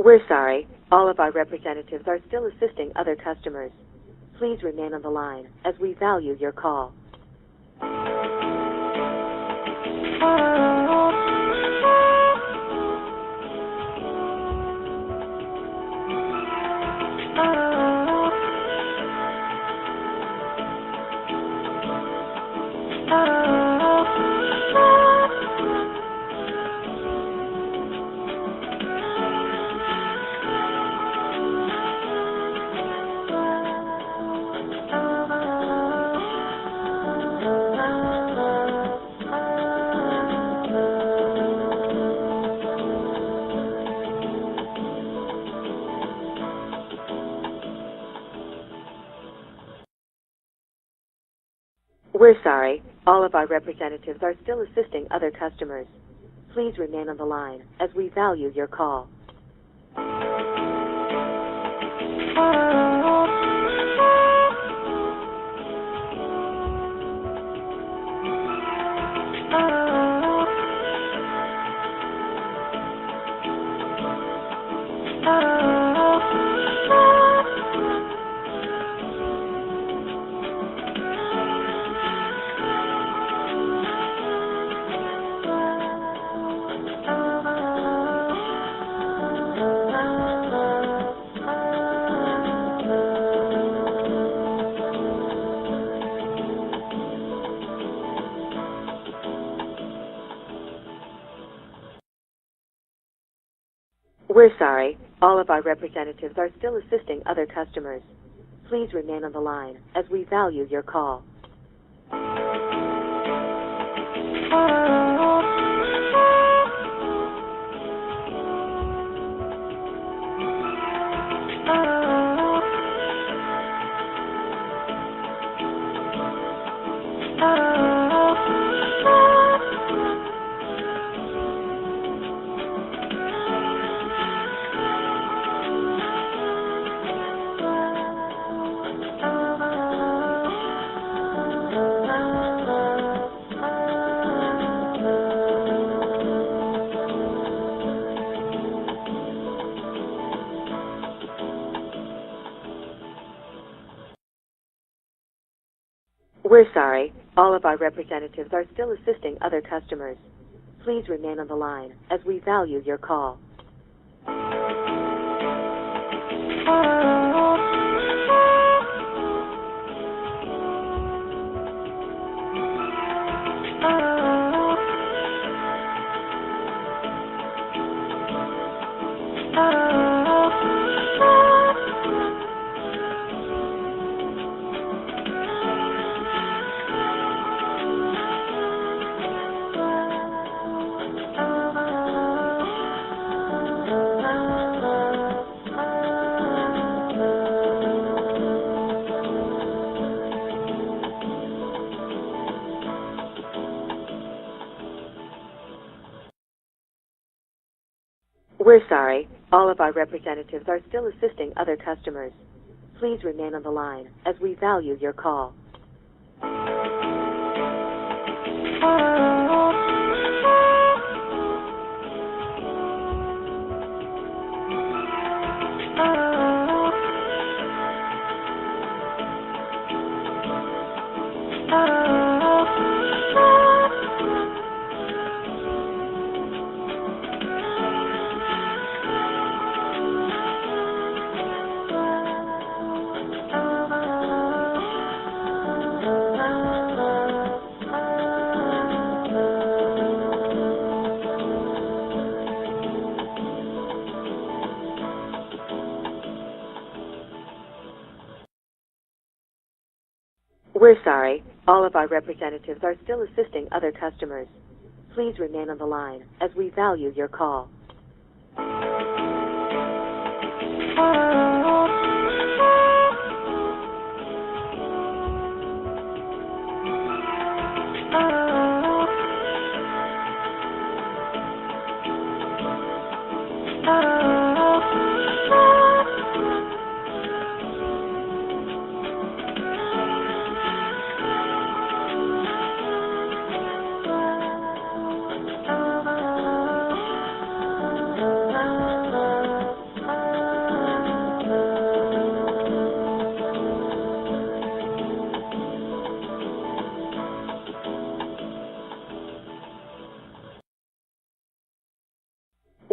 We're sorry. All of our representatives are still assisting other customers. Please remain on the line, as we value your call. We're sorry. All of our representatives are still assisting other customers. Please remain on the line, as we value your call. We're sorry. All of our representatives are still assisting other customers. Please remain on the line, as we value your call. We're sorry. All of our representatives are still assisting other customers. Please remain on the line, as we value your call. We're sorry. All of our representatives are still assisting other customers. Please remain on the line, as we value your call. We're sorry. All of our representatives are still assisting other customers. Please remain on the line, as we value your call.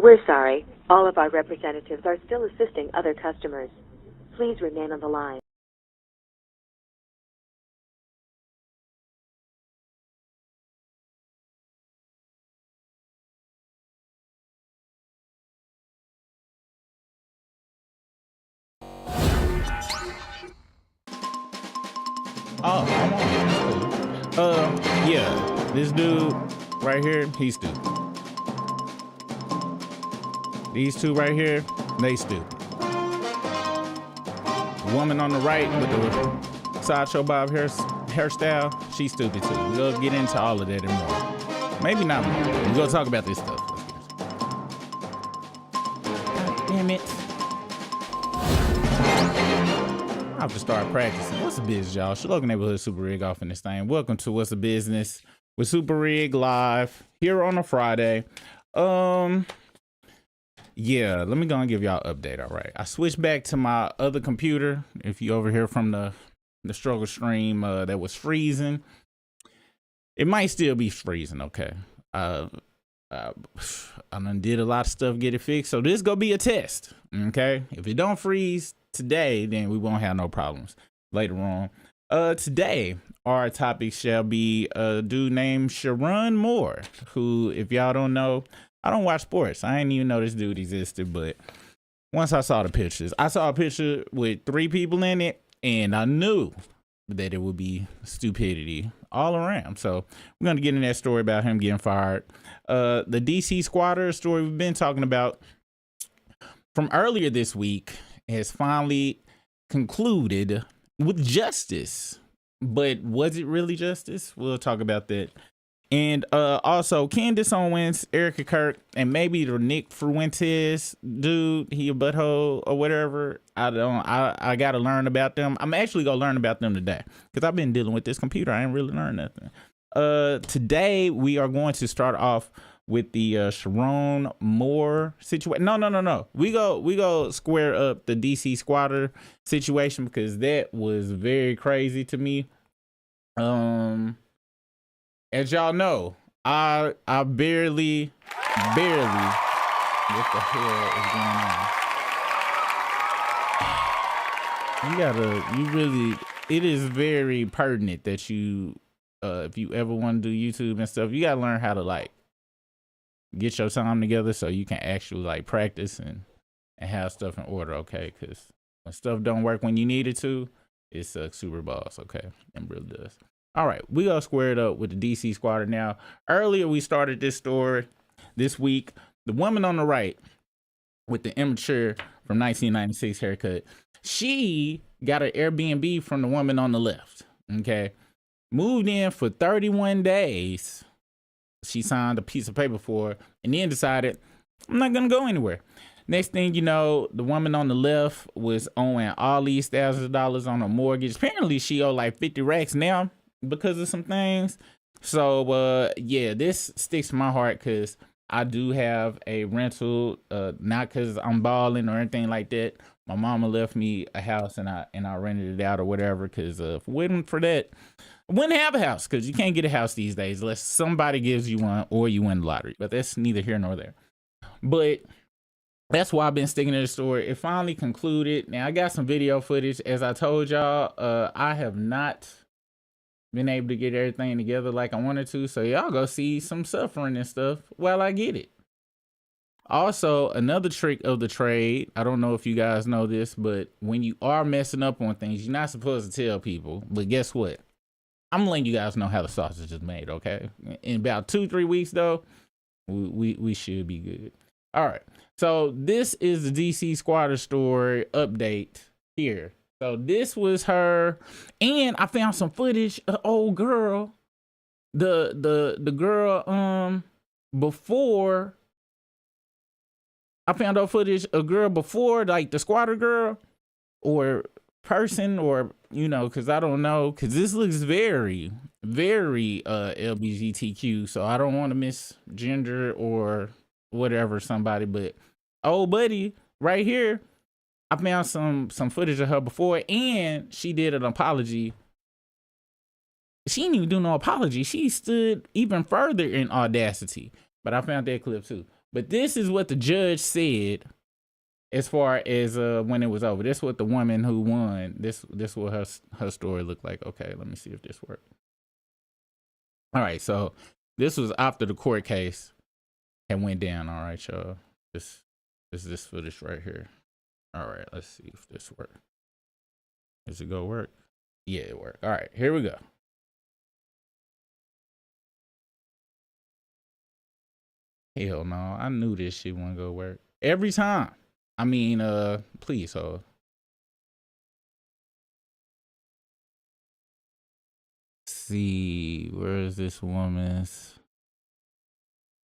We're sorry. All of our representatives are still assisting other customers. Please remain on the line. Oh, I'm on. That's cool. Yeah, this dude right here, he's stupid. These two right here, they stupid. The woman on the right with the sideshow bob hairstyle, she's stupid too. We'll get into all of that and more. Maybe not more. We're gonna talk about this stuff. God damn it. I have to start practicing. What's the business, y'all? Local Neighborhood Super Rig off in this thing. Welcome to What's the Business with Super Rig live here on a Friday. Yeah, let me go and give y'all an update. All right, I switched back to my other computer. If you overhear from the struggle stream that was freezing, it might still be freezing. Okay, I done did a lot of stuff, get it fixed. So this gonna be a test. Okay, if it don't freeze today, then we won't have no problems later on. Today our topic shall be a dude named Sherrone Moore, who, if y'all don't know, I don't watch sports. I didn't even know this dude existed, but once I saw the pictures, I saw a picture with 3 people in it, and I knew that it would be stupidity all around. So we're gonna get in that story about him getting fired. The DC squatter story we've been talking about from earlier this week has finally concluded with justice. But was it really justice? We'll talk about that. And also Candace Owens, Erica Kirk, and maybe the Nick Fuentes dude, he a butthole or whatever. I gotta learn about them. I'm actually gonna learn about them today because I've been dealing with this computer. I ain't really learned nothing. Today we are going to start off with the Sherrone Moore situation. No. We go square up the DC squatter situation because that was very crazy to me. As y'all know, I barely, what the hell is going on? It is very pertinent that you, if you ever want to do YouTube and stuff, you gotta learn how to like get your time together so you can actually like practice and have stuff in order, okay? Because when stuff don't work when you need it to, it sucks super balls, okay? It really does. All right, we got squared up with the DC squatter now. Earlier, we started this story this week. The woman on the right with the immature from 1996 haircut, she got an Airbnb from the woman on the left, okay? Moved in for 31 days. She signed a piece of paper for her and then decided, I'm not gonna go anywhere. Next thing you know, the woman on the left was owing all these thousands of dollars on her mortgage. Apparently, she owed like 50 racks now because of some things. So yeah, this sticks to my heart because I do have a rental, not because I'm balling or anything like that. My mama left me a house and I rented it out or whatever, because if it wasn't for that, I wouldn't have a house, because you can't get a house these days unless somebody gives you one or you win the lottery. But that's neither here nor there. But that's why I've been sticking to the story. It finally concluded. Now I got some video footage. As I told y'all, I have not been able to get everything together like I wanted to, so y'all go see some suffering and stuff while I get it. Also, another trick of the trade, I don't know if you guys know this, but when you are messing up on things, you're not supposed to tell people. But guess what? I'm letting you guys know how the sausage is made, okay? In about 2-3 weeks though, we should be good. All right, so this is the DC squatter story update here. So this was her, and I found some footage of old girl, the girl before. I found out footage of girl before, like the squatter girl or person, or you know, because I don't know, because this looks very LGBTQ, so I don't want to misgender or whatever somebody, but old buddy right here, I found some footage of her before, and she did an apology. She didn't even do no apology. She stood even further in audacity, but I found that clip too. But this is what the judge said as far as when it was over. This is what the woman who won. This what her story looked like. Okay, let me see if this worked. All right, so this was after the court case had went down. All right, y'all. This is this footage right here. All right, let's see if this works. Is it gonna work? Yeah, it worked. All right, here we go. Hell no, I knew this shit wasn't gonna work. Every time. I mean, please hold. See, where is this woman's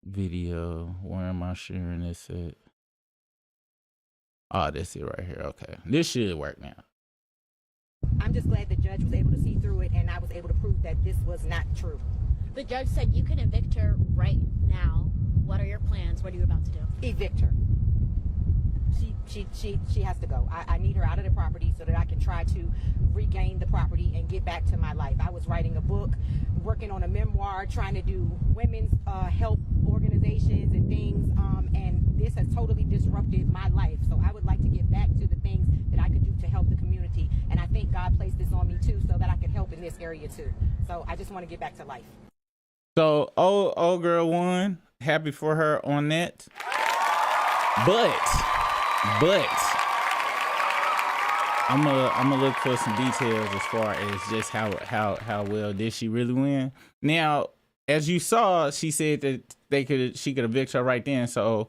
video? Where am I sharing this at? Oh, this is right here. Okay, this should work now. I'm just glad the judge was able to see through it, and I was able to prove that this was not true. The judge said you can evict her right now. What are your plans? What are you about to do? Evict her. She has to go. I need her out of the property so that I can try to regain the property and get back to my life. I was writing a book, working on a memoir, trying to do women's help organizations and things, and this has totally disrupted my life. So I would like to get back to the things that I could do to help the community, and I think God placed this on me too so that I could help in this area too. So I just want to get back to life. So old girl won. Happy for her on that. But I'm gonna look for some details as far as just how well did she really win. Now, as you saw, she said that she could evict her right then. So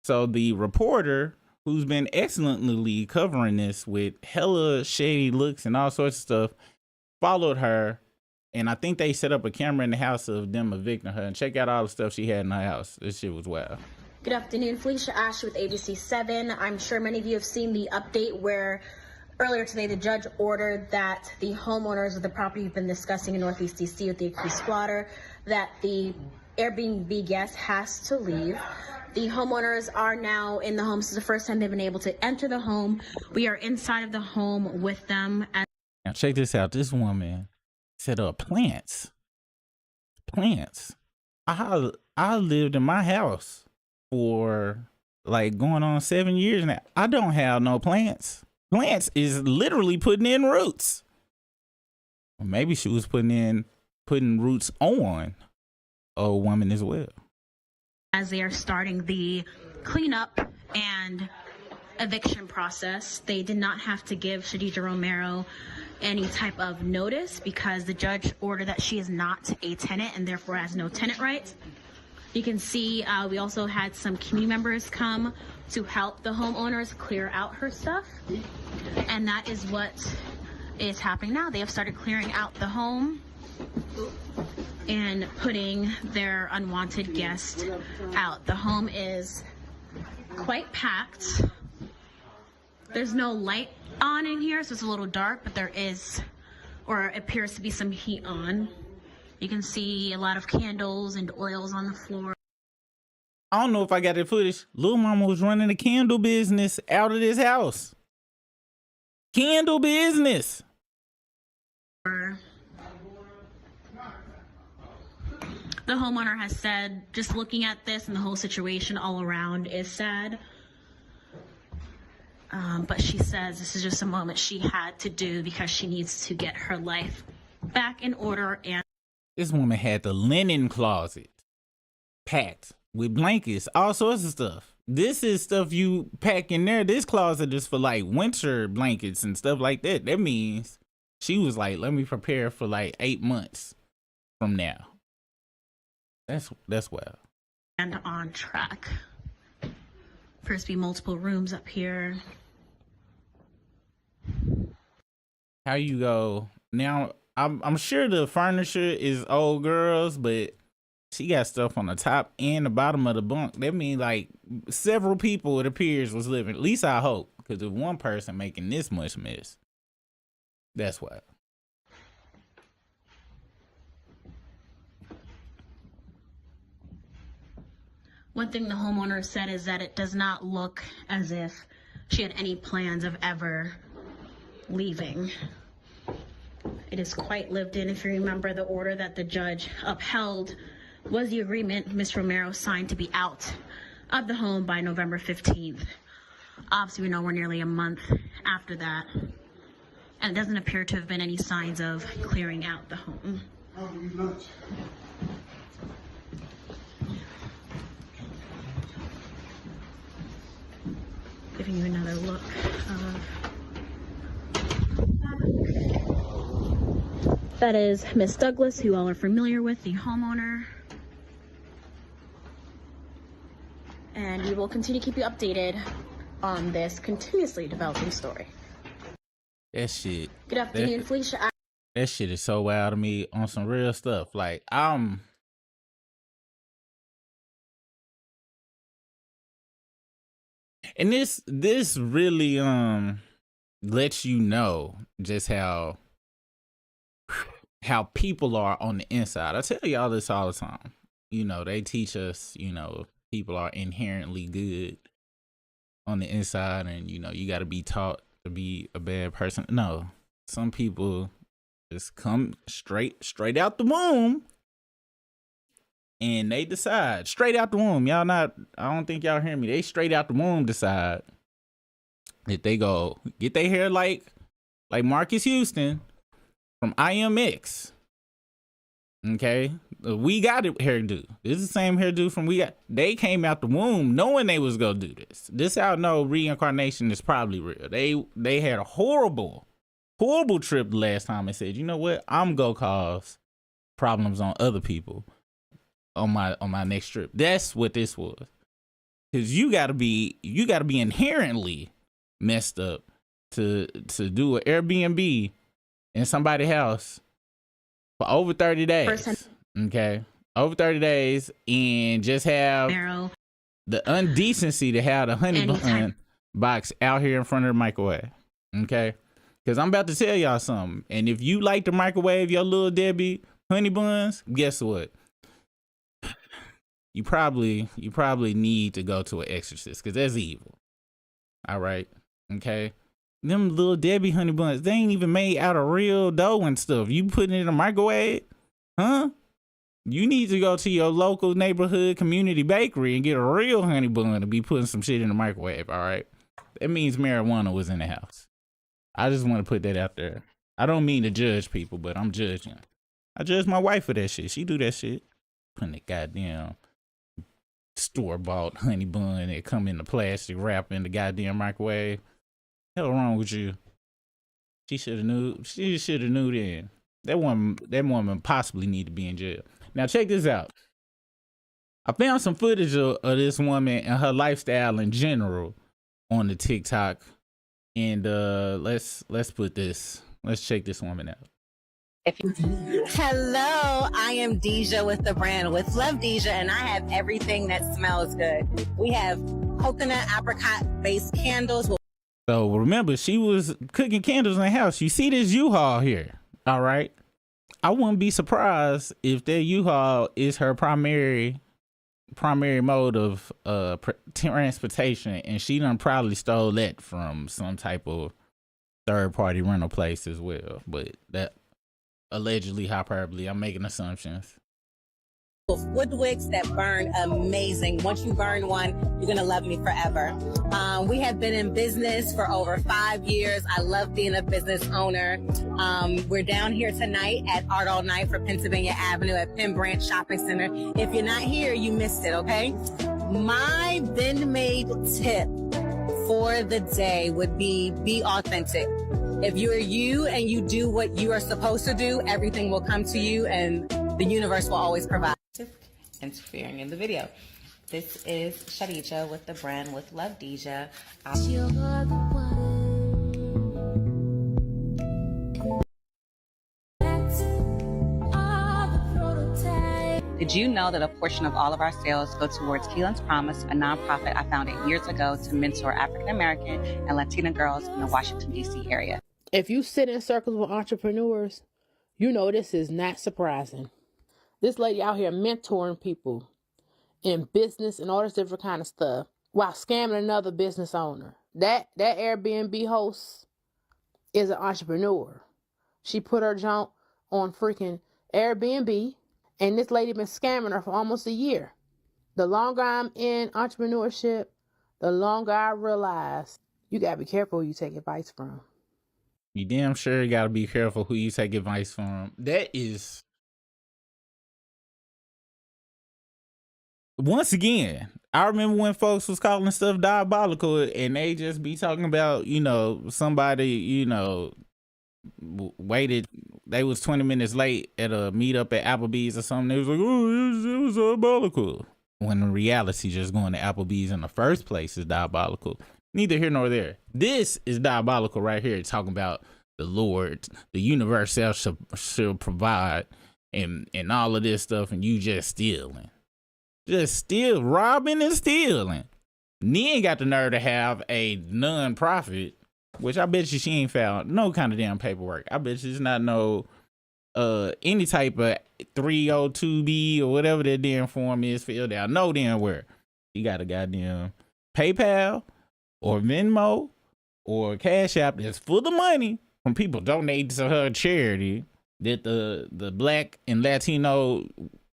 the reporter, who's been excellently covering this with hella shady looks and all sorts of stuff, followed her. And I think they set up a camera in the house of them evicting her, and check out all the stuff she had in her house. This shit was wild. Good afternoon, Felicia Ash with ABC 7. I'm sure many of you have seen the update where earlier today the judge ordered that the homeowners of the property you've been discussing in Northeast DC with the accused squatter, that the Airbnb guest has to leave. The homeowners are now in the home. This is the first time they've been able to enter the home. We are inside of the home with them. Now check this out. This woman set up plants. I lived in my house for like going on 7 years now. I don't have no plants. Plants is literally putting in roots. Or maybe she was putting roots on a woman as well. As they are starting the cleanup and eviction process, they did not have to give Khadijah Romero any type of notice because the judge ordered that she is not a tenant and therefore has no tenant rights. You can see we also had some community members come to help the homeowners clear out her stuff, and that is what is happening now. They have started clearing out the home and putting their unwanted guest out. The home is quite packed. There's no light on in here, so it's a little dark, but there is, or appears to be, some heat on. You can see a lot of candles and oils on the floor. I don't know if I got that footage. Lil Mama was running a candle business out of this house. Candle business. The homeowner has said, just looking at this and the whole situation all around is sad. But she says this is just a moment she had to do because she needs to get her life back in order. And this woman had the linen closet packed with blankets, all sorts of stuff. This is stuff you pack in there. This closet is for like winter blankets and stuff like that. That means she was like, let me prepare for like 8 months from now. That's wild. And on track. Appears to be multiple rooms up here. How you go now? I'm sure the furniture is old girls, but she got stuff on the top and the bottom of the bunk. That means like several people, it appears, was living. At least I hope, because if one person making this much mess, that's wild. One thing the homeowner said is that it does not look as if she had any plans of ever leaving. It is quite lived in. If you remember, the order that the judge upheld was the agreement Ms. Romero signed to be out of the home by November 15th. Obviously, we know we're nearly a month after that, and it doesn't appear to have been any signs of clearing out the home. Giving you another look of that is Miss Douglas, who all are familiar with, the homeowner. And we will continue to keep you updated on this continuously developing story. That shit. Good afternoon, Felicia. That shit is so wild to me on some real stuff. Like, and this really lets you know just how people are on the inside. I tell y'all this all the time. You know, they teach us, you know, people are inherently good on the inside, and you know, you got to be taught to be a bad person. No, some people just come straight out the womb, and they decide straight out the womb. I don't think y'all hear me. They straight out the womb decide that they go get their hair like Marcus Houston from IMX. Okay, we got a hairdo. This is the same hairdo from we got. They came out the womb knowing they was gonna do this. This how I know reincarnation is probably real. They had a horrible trip the last time and said, you know what, I'm gonna cause problems on other people on my next trip. That's what this was. Cause you gotta be inherently messed up to do an Airbnb in somebody's house for over 30 days. Okay. Over 30 days and just have the undecency to have the honey bun box out here in front of the microwave. Okay. Cause I'm about to tell y'all something. And if you like to microwave your little Debbie honey buns, guess what? You probably need to go to an exorcist, cause that's evil. All right. Okay. Them little Debbie honey buns, they ain't even made out of real dough and stuff. You putting it in a microwave? Huh? You need to go to your local neighborhood community bakery and get a real honey bun to be putting some shit in the microwave, all right? That means marijuana was in the house. I just want to put that out there. I don't mean to judge people, but I'm judging. I judge my wife for that shit. She do that shit. Putting the goddamn store-bought honey bun that come in the plastic wrap in the goddamn microwave. Hell wrong with you? She should have knew. She should have knew then. That woman possibly need to be in jail. Now check this out. I found some footage of this woman and her lifestyle in general on the TikTok, and let's check this woman out. Hello, I am Deja with the brand with Love Deja, and I have everything that smells good. We have coconut apricot based candles. So remember, she was cooking candles in the house. You see this U-Haul here, all right? I wouldn't be surprised if that U-Haul is her primary mode of transportation, and she done probably stole that from some type of third-party rental place as well. But that allegedly hyperbole. I'm making assumptions. Wood wicks that burn amazing. Once you burn one, you're gonna love me forever. We have been in business for over 5 years. I love being a business owner. We're down here tonight at Art All Night for Pennsylvania Avenue at Penn Branch Shopping Center. If you're not here, you missed it, okay? My then made tip for the day would be authentic. If you're you and you do what you are supposed to do, everything will come to you and the universe will always provide. Interfering in the video. This is Shadija with the brand with Love Deja. Did you know that a portion of all of our sales go towards Kewn's Promise, a nonprofit I founded years ago to mentor African American and Latina girls in the Washington, D.C. area? If you sit in circles with entrepreneurs, you know this is not surprising. This lady out here mentoring people in business and all this different kind of stuff while scamming another business owner. That Airbnb host is an entrepreneur. She put her junk on freaking Airbnb, and this lady been scamming her for almost a year. The longer I'm in entrepreneurship, the longer I realize you gotta be careful who you take advice from. You damn sure gotta be careful who you take advice from. That is, once again, I remember when folks was calling stuff diabolical and they just be talking about, somebody, waited, they was 20 minutes late at a meetup at Applebee's or something. They was like, oh, it was diabolical. When in reality, just going to Applebee's in the first place is diabolical. Neither here nor there. This is diabolical right here, talking about the Lord, the universe shall provide, and all of this stuff, and you just stealing. Robbing and stealing. Then got the nerve to have a non-profit, which I bet you she ain't found no kind of damn paperwork. I bet you it's not no any type of 302B or whatever that damn form is filled out. No damn where. You got a goddamn PayPal or Venmo or Cash App that's full of money from people donating to her charity that the Black and Latino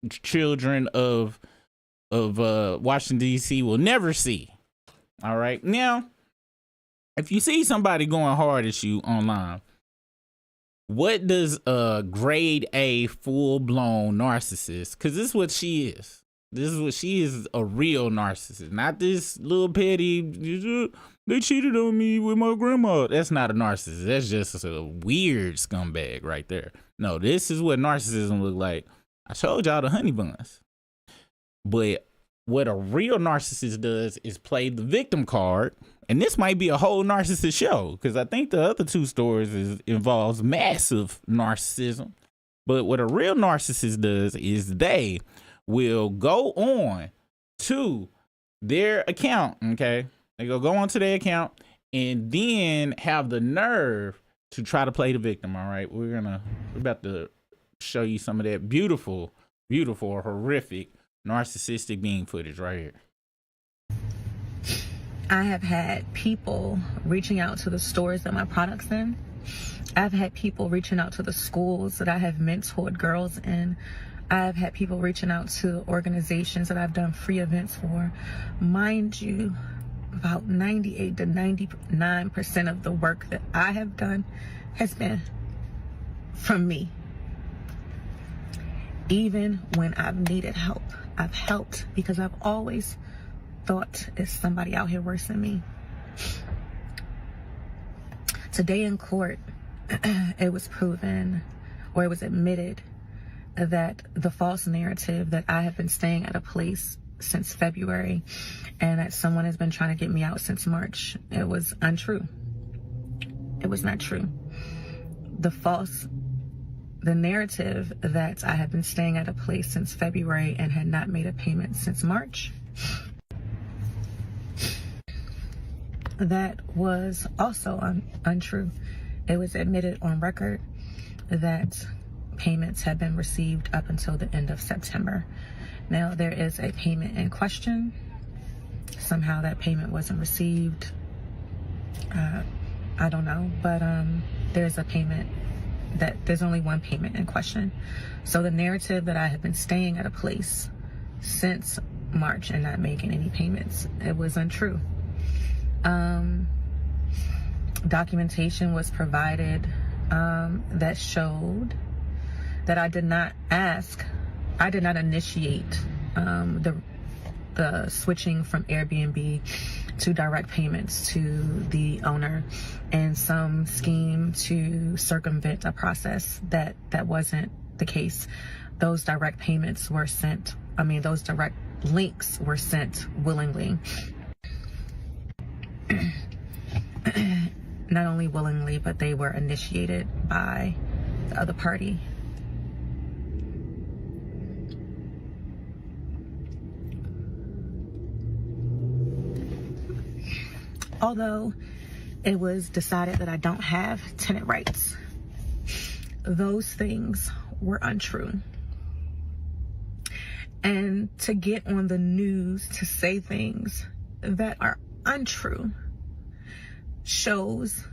children of Washington, D.C. will never see. All right. Now, if you see somebody going hard at you online, what does a grade A full-blown narcissist, because this is what she is. She is, a real narcissist, not this little petty, they cheated on me with my grandma. That's not a narcissist. That's just a weird scumbag right there. No, this is what narcissism look like. I showed y'all the honey buns. But what a real narcissist does is play the victim card. And this might be a whole narcissist show, because I think the other two stories involves massive narcissism. But what a real narcissist does is they will go on to their account, okay? They go on to their account and then have the nerve to try to play the victim, all right? We're about to show you some of that beautiful, horrific, narcissistic being footage right here. I have had people reaching out to the stores that my products in. I've had people reaching out to the schools that I have mentored girls in. I've had people reaching out to organizations that I've done free events for. Mind you, about 98 to 99% of the work that I have done has been from me. Even when I've needed help, I've helped because I've always thought it's somebody out here worse than me. Today in court, it was proven, or it was admitted, that the false narrative that I have been staying at a place since February and that someone has been trying to get me out since March, it was untrue. It was not true. The narrative that I have been staying at a place since February and had not made a payment since March, that was also untrue. It was admitted on record that payments had been received up until the end of September. Now there is a payment in question. Somehow that payment wasn't received. I don't know, but there's a payment there's only one payment in question. So the narrative that I have been staying at a place since March and not making any payments, it was untrue. Documentation was provided that showed that I did not initiate the switching from Airbnb to direct payments to the owner and some scheme to circumvent a process that wasn't the case. Those direct payments were sent, those direct links were sent willingly. Not only willingly, but they were initiated by the other party. Although it was decided that I don't have tenant rights, those things were untrue. And to get on the news to say things that are untrue shows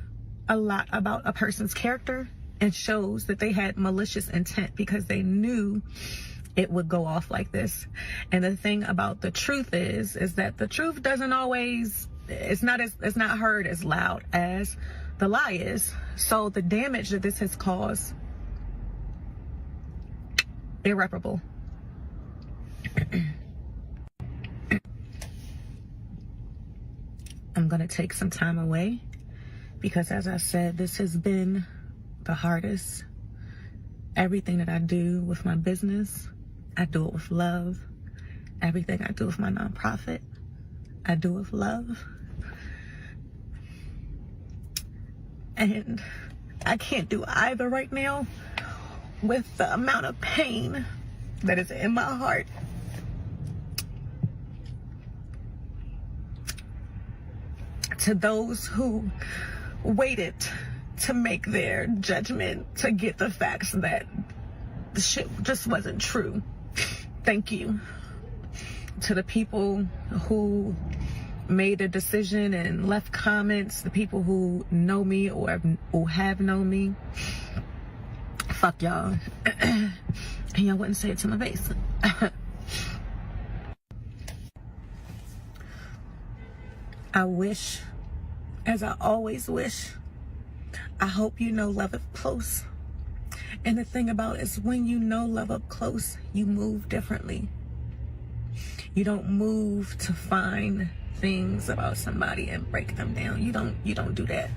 a lot about a person's character and shows that they had malicious intent, because they knew it would go off like this. And the thing about the truth is that the truth doesn't always, it's not heard as loud as the lie is. So the damage that this has caused, irreparable. I'm gonna take some time away because, as I said, this has been the hardest. Everything that I do with my business, I do it with love. Everything I do with my nonprofit, I do with love. And I can't do either right now with the amount of pain that is in my heart. To those who waited to make their judgment, to get the facts that the shit just wasn't true, thank you. To the people who made a decision and left comments, the people who know me or who have known me, fuck y'all. And y'all wouldn't say it to my face. I wish, as I always wish, I hope you know love up close. And the thing about it is, when you know love up close, you move differently. You don't move to find things about somebody and break them down. You don't do that.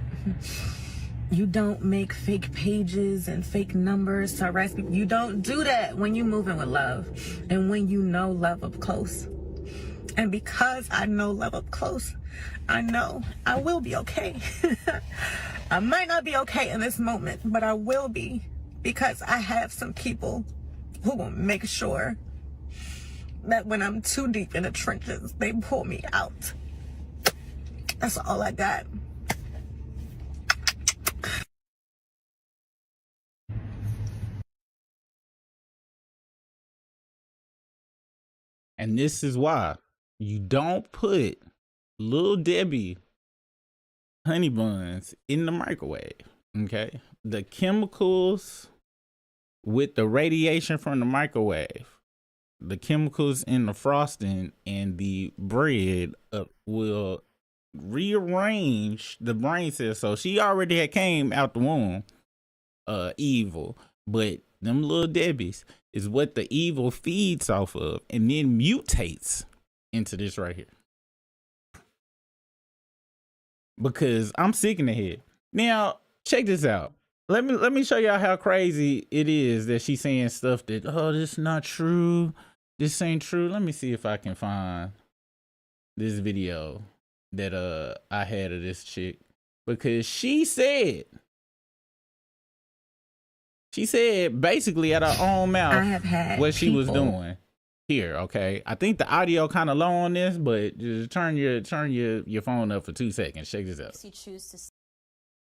You don't make fake pages and fake numbers to harass people. You don't do that when you're moving with love and when you know love up close. And because I know love up close, I know I will be okay. I might not be okay in this moment, but I will be, because I have some people who will make sure that when I'm too deep in the trenches, they pull me out. That's all I got. And this is why you don't put Little Debbie honey buns in the microwave, okay? The chemicals with the radiation from the microwave, the chemicals in the frosting and the bread will rearrange the brain cells. So she already had came out the womb evil, but them Little Debbies is what the evil feeds off of and then mutates into this right here. Because I'm sick in the head. Now, check this out. Let me show y'all how crazy it is that she's saying stuff that, oh, this is not true. This ain't true. Let me see if I can find this video that I had of this chick. Because she said basically out her own mouth I have had what she was people doing here, okay? I think the audio kind of low on this, but just turn your phone up for 2 seconds. Check this out.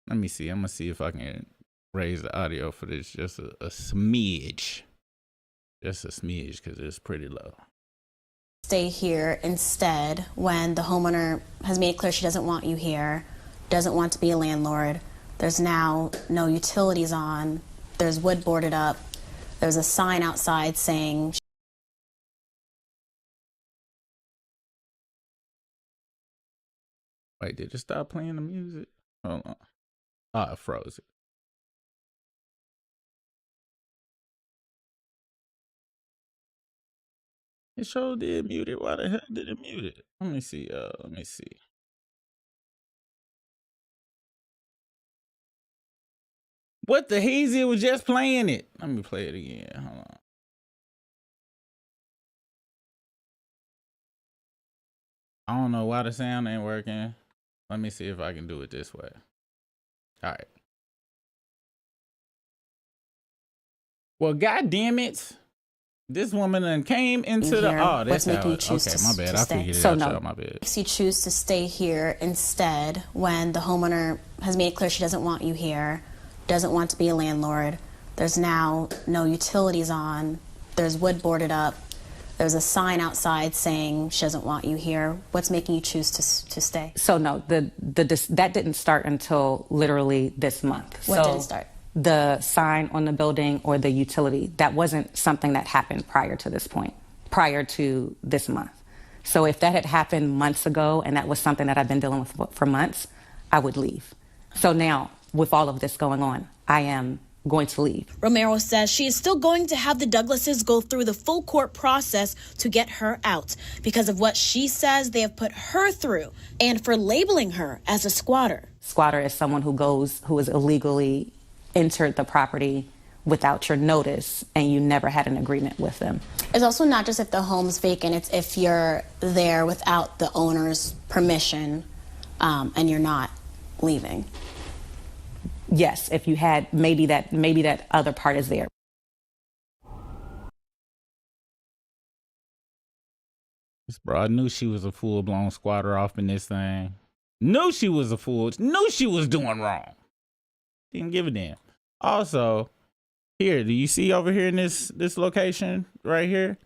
Let me see. I'm gonna see if I can raise the audio for this just a smidge. Just a smidge, because it's pretty low. Stay here instead when the homeowner has made it clear she doesn't want you here, doesn't want to be a landlord. There's now no utilities on. There's wood boarded up. There's a sign outside saying... Wait, did it stop playing the music? Hold on. Oh, it froze it. It sure did mute it. Why the hell did it mute it? Let me see. Let me see. What the heezy? It was just playing it. Let me play it again. Hold on. I don't know why the sound ain't working. Let me see if I can do it this way. All right. Well, God damn it. This woman then came into the... Oh, that's how... Okay, my bad. I figured it out. My bad. Makes you choose to stay here instead when the homeowner has made it clear she doesn't want you here, doesn't want to be a landlord. There's now no utilities on. There's wood boarded up. There's a sign outside saying she doesn't want you here. What's making you choose to stay? So no, that didn't start until literally this month. What didn't start? the sign on the building or the utility. That wasn't something that happened prior to this point, prior to this month. So if that had happened months ago and that was something that I've been dealing with for months, I would leave. So now, with all of this going on, I am going to leave. Romero says she is still going to have the Douglases go through the full court process to get her out because of what she says they have put her through and for labeling her as a squatter. Squatter is someone who has illegally entered the property without your notice and you never had an agreement with them. It's also not just if the home's vacant, it's if you're there without the owner's permission and you're not leaving. Yes, if you had, maybe that other part is there. This broad knew she was a full-blown squatter off in this thing. Knew she was a fool. Knew she was doing wrong. Didn't give a damn. Also, here, do you see over here in this location right here?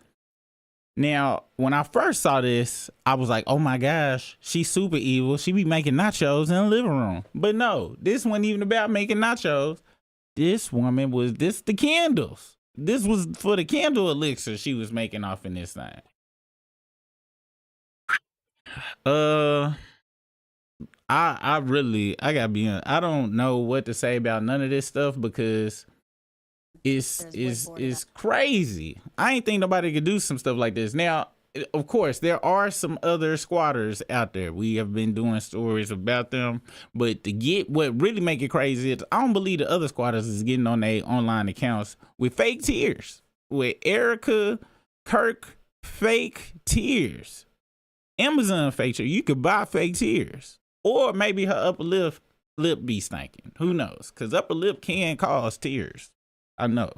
Now, when I first saw this, I was like, oh my gosh, she's super evil. She be making nachos in the living room. But no, this wasn't even about making nachos. This woman was, the candles. This was for the candle elixir she was making off in this thing. I gotta be honest, I don't know what to say about none of this stuff because it's crazy. I ain't think nobody could do some stuff like this. Now, of course, there are some other squatters out there. We have been doing stories about them, but to get what really make it crazy is I don't believe the other squatters is getting on their online accounts with fake tears. With Erica, Kirk, fake tears. Amazon fake tears. You could buy fake tears. Or maybe her upper lip be stinking. Who knows? Because upper lip can cause tears. I know.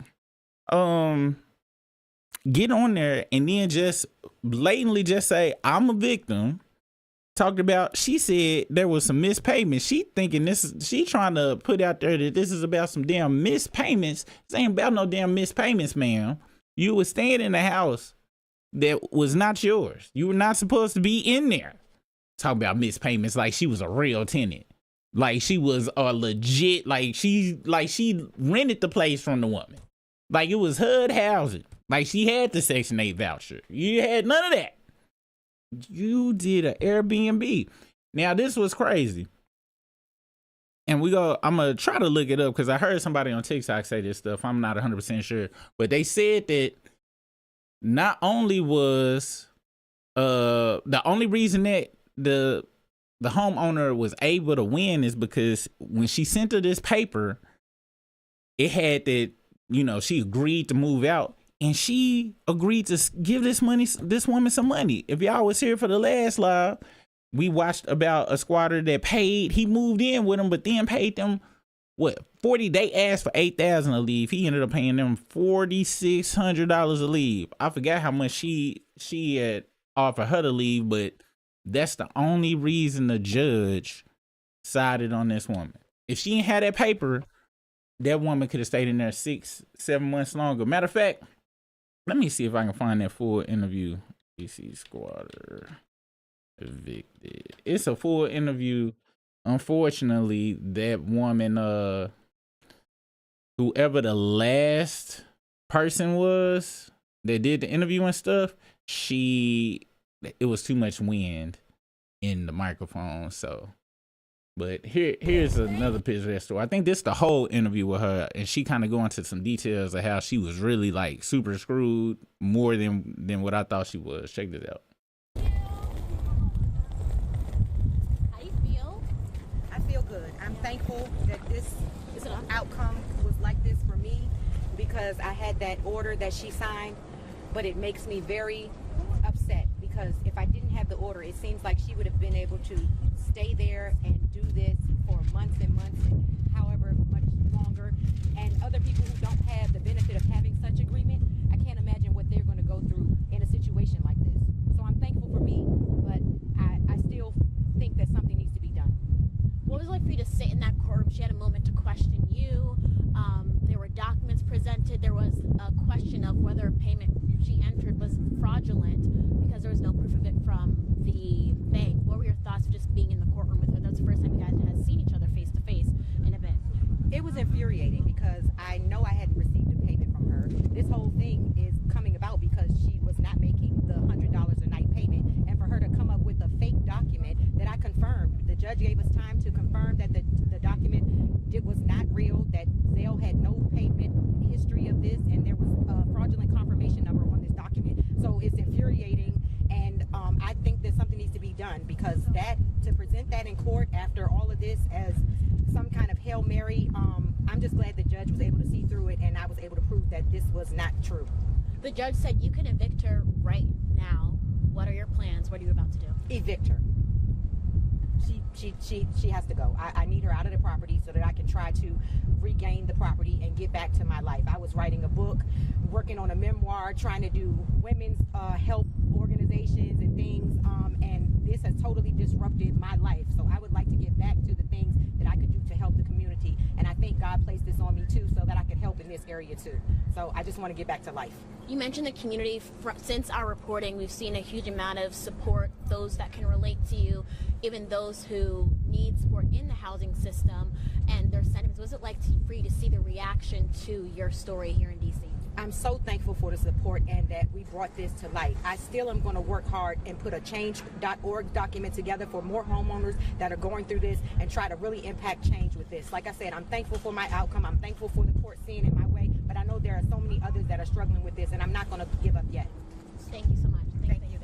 Get on there and then just blatantly just say, I'm a victim. Talked about, she said there was some missed payments. She trying to put out there that this is about some damn missed payments. This ain't about no damn missed payments, ma'am. You was staying in a house that was not yours. You were not supposed to be in there. Talking about missed payments like she was a real tenant. Like she was a legit, like she rented the place from the woman. Like it was HUD housing. Like she had the Section 8 voucher. You had none of that. You did an Airbnb. Now this was crazy. And I'm going to try to look it up because I heard somebody on TikTok say this stuff. I'm not 100% sure. But they said that not only was the only reason that the homeowner was able to win is because when she sent her this paper, it had that, she agreed to move out and she agreed to give this woman some money. If y'all was here for the last live, we watched about a squatter that he moved in with them, but then paid them they asked for $8,000 a leave. He ended up paying them $4,600 a leave. I forgot how much she had offered her to leave, but that's the only reason the judge sided on this woman. If she didn't have that paper, that woman could have stayed in there 6-7 months longer. Matter of fact, let me see if I can find that full interview. DC squatter evicted. It's a full interview. Unfortunately, that woman, whoever the last person was that did the interview and stuff, it was too much wind in the microphone. So, but here's another picture of that story. I think this is the whole interview with her, and she kind of go into some details of how she was really like super screwed more than what I thought she was. Check this out. How you feel? I feel good. I'm thankful that this outcome was like this for me because I had that order that she signed, but it makes me very upset because if I didn't have the order, it seems like she would have been able to stay there and do this for months and months and however much longer. And other people who don't have the benefit of having such agreement, I can't imagine what they're going to go through in a situation like this. So I'm thankful for me, but I still think that something needs to be done. What was it like for you to sit in that courtroom? She had a moment to question you. There were documents presented. There was a question of whether a payment she entered was fraudulent because there was no proof of it from the bank. What were your thoughts of just being in the courtroom with her? That was the first time you guys had seen each other face to face in a bit. It was infuriating because done, because that, to present that in court after all of this as some kind of Hail Mary, I'm just glad the judge was able to see through it and I was able to prove that this was not true. The judge said you can evict her right now. What are your plans? What are you about to do? Evict her. She has to go. I need her out of the property so that I can try to regain the property and get back to my life. I was writing a book, working on a memoir, trying to do women's help organizations and things, and this has totally disrupted my life. So I would like to get back to the things that I could do to help the community, and I think God placed this on me too so that I could help in this area too. So I just want to get back to life. You mentioned the community. Since our reporting, we've seen a huge amount of support, those that can relate to you, even those who need support in the housing system and their sentiments. What was it like for you to see the reaction to your story here in DC? I'm so thankful for the support and that we brought this to light. I still am going to work hard and put a change.org document together for more homeowners that are going through this and try to really impact change with this. Like I said, I'm thankful for my outcome. I'm thankful for the court seeing it my way, but I know there are so many others that are struggling with this, and I'm not going to give up yet. Thank you so much. Thank you.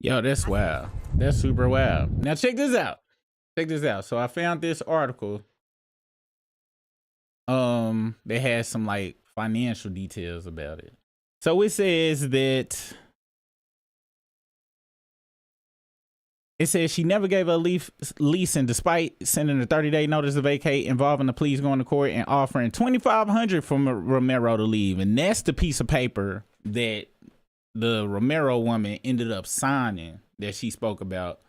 Yo, that's wild. That's super wild. Now check this out. Check this out. So I found this article. They had some like financial details about it. So it says that she never gave a lease, and despite sending a 30-day notice to vacate involving the police going to court and offering $2,500 for Romero to leave. And that's the piece of paper that the Romero woman ended up signing that she spoke about,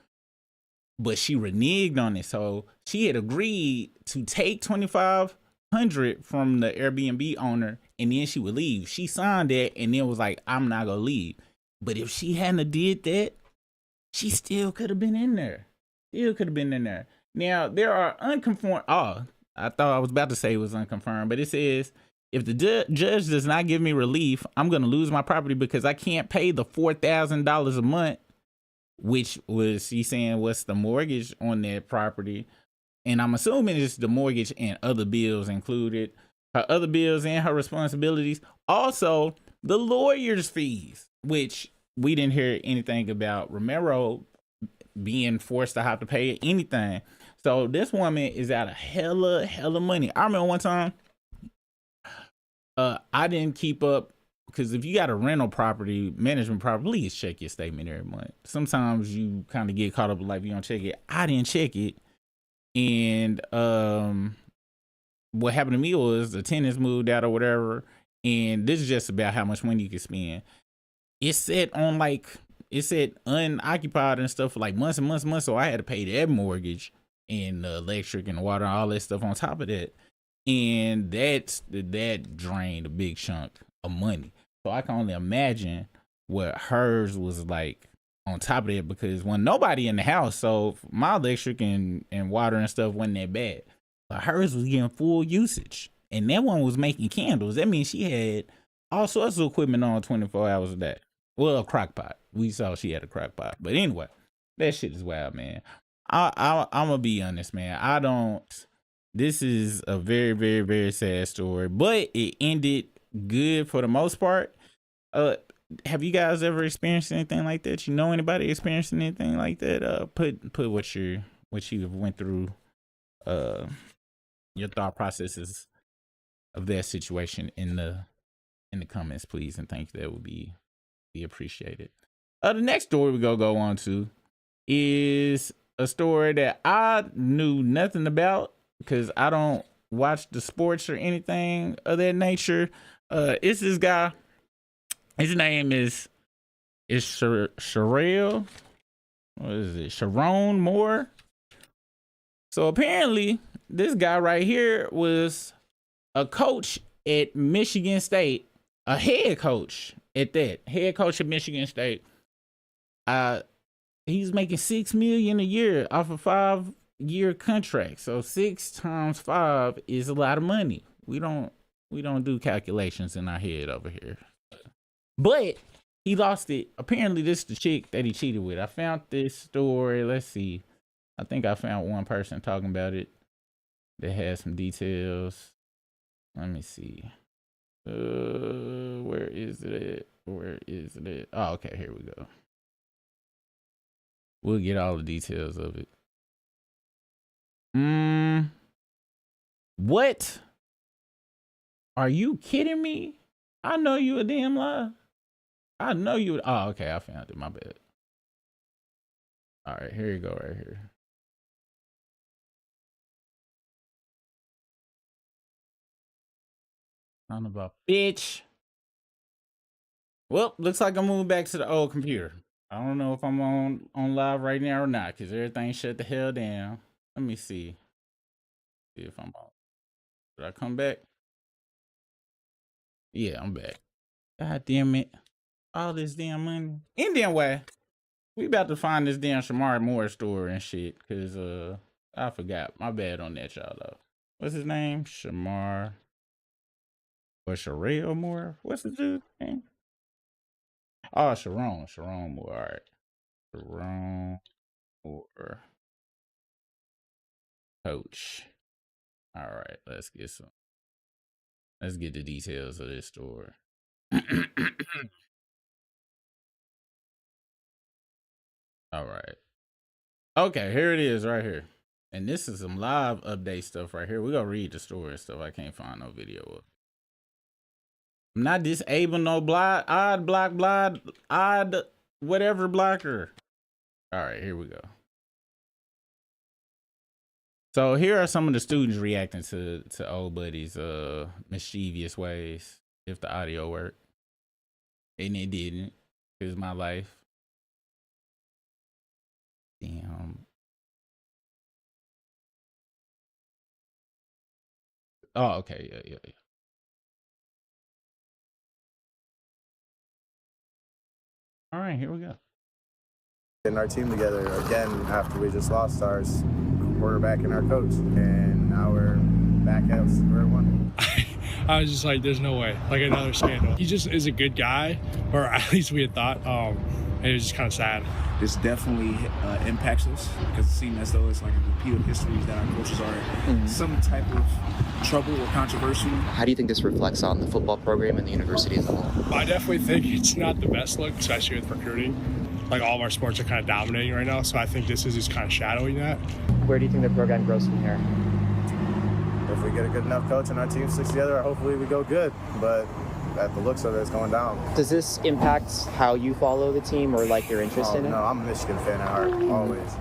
but she reneged on it. So she had agreed to take $2,500 from the Airbnb owner, and then she would leave. She signed that and then was like, I'm not gonna leave. But if she hadn't did that, she still could have been in there. Now, there are unconfirmed. Oh, I thought I was about to say it was unconfirmed, but it says, if the judge does not give me relief, I'm going to lose my property because I can't pay the $4,000 a month, which was, she's saying, what's the mortgage on that property. And I'm assuming it's the mortgage and other bills included, her other bills and her responsibilities. Also, the lawyer's fees, which we didn't hear anything about Romero being forced to have to pay anything. So this woman is out of hella money. I remember one time, I didn't keep up, because if you got a rental property, management property, please check your statement every month. Sometimes you kind of get caught up in life, you don't check it. I didn't check it. And what happened to me was the tenants moved out or whatever. And this is just about how much money you can spend. It said unoccupied and stuff for like months and months. So I had to pay that mortgage and the electric and water and all that stuff on top of that. And that drained a big chunk of money. So I can only imagine what hers was like on top of that, because when nobody in the house, so my electric and water and stuff wasn't that bad. But hers was getting full usage. And that one was making candles. That means she had all sorts of equipment on 24 hours a day. Well, a crock pot. We saw she had a crock pot. But anyway, that shit is wild, man. I'm going to be honest, man. This is a very, very, very sad story, but it ended good for the most part. Have you guys ever experienced anything like that? You know anybody experiencing anything like that? Put what you went through, your thought processes of that situation in the comments, please, and thank you. That would be appreciated. The next story we're gonna go on to is a story that I knew nothing about, because I don't watch the sports or anything of that nature. It's this guy. His name is Sherrone. What is it? Sherrone Moore. So apparently, this guy right here was a coach at Michigan State, a head coach at that. Head coach at Michigan State. He's making $6 million a year off a 5-year contract. So 6 times 5 is a lot of money. We don't do calculations in our head over here. But he lost it. Apparently, this is the chick that he cheated with. I found this story. Let's see. I think I found one person talking about it that has some details. Let me see. Where is it? Oh, okay. Here we go. We'll get all the details of it. What? Are you kidding me? I know you a damn lie. I know you. Oh, okay. I found it. My bad. All right, here you go right here. Son of a bitch. Well, looks like I'm moving back to the old computer. I don't know if I'm on live right now or not, because everything shut the hell down. Let me see. See if I'm on. Did I come back? Yeah, I'm back. God damn it. All this damn money. Indian way. We about to find this damn Shamar Moore store and shit, because I forgot. My bad on that, y'all, though. What's his name? Shamar or Sherrone Moore? What's the dude's name? Oh, Sherrone. Sherrone Moore. All right. Sherrone Moore. Coach. All right. Let's get the details of this store. All right. Okay, here it is right here. And this is some live update stuff right here. We're going to read the story and stuff. I can't find no video of. I'm not disabling no odd whatever blocker. All right, here we go. So here are some of the students reacting to old buddy's mischievous ways. If the audio worked. And it didn't. It's my life. Damn. Oh, okay. Yeah. All right, here we go. Getting our team together again after we just lost our quarterback and our coach, and now we're back at square one. I was just like, there's no way, like another scandal. He just is a good guy, or at least we had thought. And it was just kind of sad. This definitely impacts us because it seems as though it's like a repeat of histories that our coaches are in some type of trouble or controversy. How do you think this reflects on the football program and the university as a whole? I definitely think it's not the best look, especially with recruiting. Like all of our sports are kind of dominating right now, so I think this is just kind of shadowing that. Where do you think the program grows from here? If we get a good enough coach and our team sticks together, hopefully we go good. But at the looks of it, it's going down. Does this impact how you follow the team or like your interest in it? No, I'm a Michigan fan at heart, always.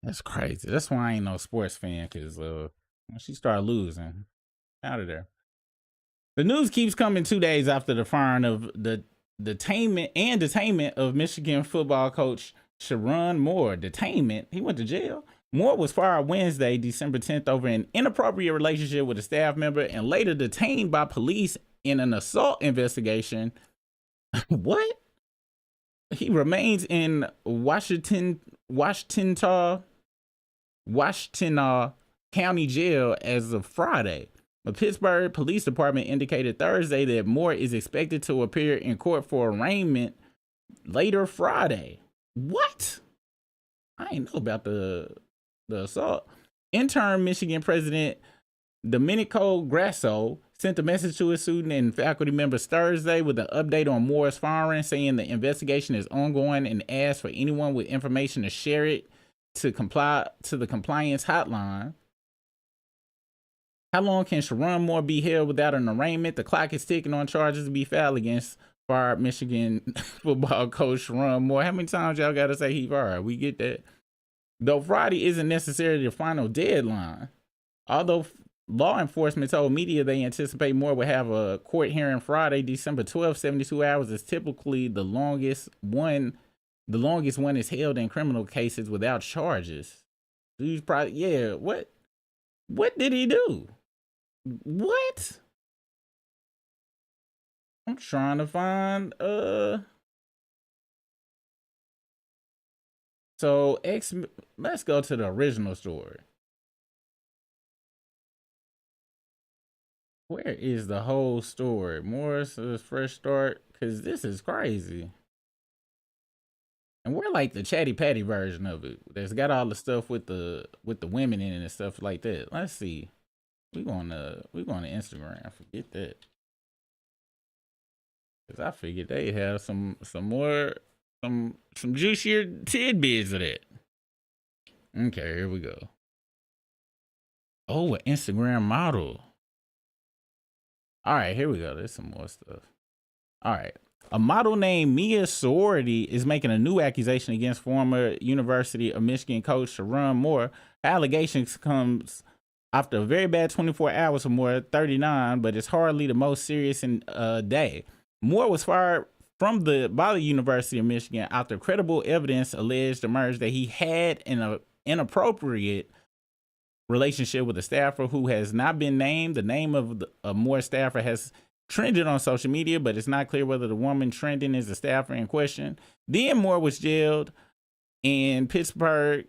That's crazy. That's why I ain't no sports fan, because when she started losing, out of there. The news keeps coming 2 days after the firing of the detainment of Michigan football coach Sherrone Moore. Detainment? He went to jail? Moore was fired Wednesday, December 10th, over an inappropriate relationship with a staff member and later detained by police in an assault investigation. What? He remains in Washington County Jail as of Friday. The Pittsburgh Police Department indicated Thursday that Moore is expected to appear in court for arraignment later Friday. What? I ain't know about the assault. Interim Michigan President Domenico Grasso sent a message to his student and faculty members Thursday with an update on Moore's firing, saying the investigation is ongoing and asked for anyone with information to share it to comply to the compliance hotline. How long can Sherrone Moore be held without an arraignment? The clock is ticking on charges to be filed against fired Michigan football coach Sherrone Moore. How many times y'all got to say he fired? We get that. Though Friday isn't necessarily the final deadline. Although law enforcement told media they anticipate Moore will have a court hearing Friday, December 12th. 72 hours is typically the longest one. The longest one is held in criminal cases without charges. He's probably, yeah, what did he do? What? I'm trying to find, so let's go to the original story. Where is the whole story? Moore's fresh start, because this is crazy. And we're like the chatty patty version of it. That's got all the stuff with the women in it and stuff like that. Let's see. We going to Instagram. Forget that. Cause I figured they have some more juicier tidbits of that. Okay, here we go. Oh, an Instagram model. All right, here we go. There's some more stuff. All right. A model named Mia Sorority is making a new accusation against former University of Michigan coach Sherrone Moore. Allegations comes after a very bad 24 hours for Moore, 39, but it's hardly the most serious in a day. Moore was fired by the University of Michigan after credible evidence alleged emerged that he had an inappropriate relationship with a staffer who has not been named. The name of a Moore staffer has trended on social media, but it's not clear whether the woman trending is the staffer in question. Then Moore was jailed, and Pittsburgh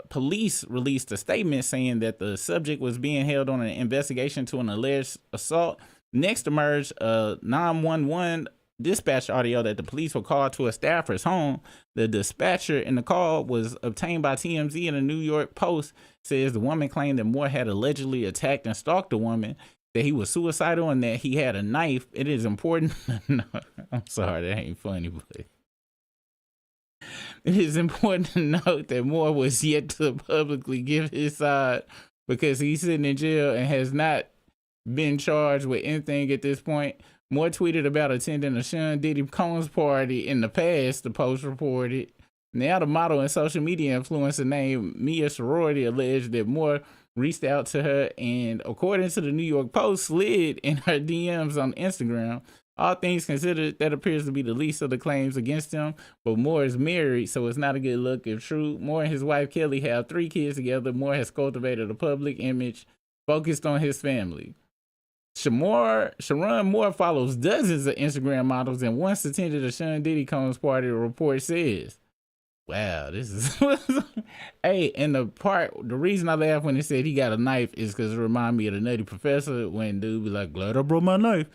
police released a statement saying that the subject was being held on an investigation to an alleged assault. Next emerged a 911 dispatch audio that the police were called to a staffer's home. The dispatcher in the call was obtained by TMZ, and the New York Post says the woman claimed that Moore had allegedly attacked and stalked the woman, that he was suicidal, and that he had a knife. It is important. No, I'm sorry, that ain't funny, but it is important to note that Moore was yet to publicly give his side because he's sitting in jail and has not been charged with anything at this point. Moore tweeted about attending a Sean Diddy Combs party in the past, the Post reported. Now the model and social media influencer named Mia Sorority alleged that Moore reached out to her and, according to the New York Post, slid in her DMs on Instagram. All things considered, that appears to be the least of the claims against him, but Moore is married, so it's not a good look if true. Moore and his wife Kelly have 3 kids together. Moore has cultivated a public image focused on his family. Sherrone Moore follows dozens of Instagram models and once attended a Sean Diddy Combs party, the report says. Wow, this is hey, and the reason I laughed when he said he got a knife is because it reminded me of the Nutty Professor when dude be like, glad I brought my knife.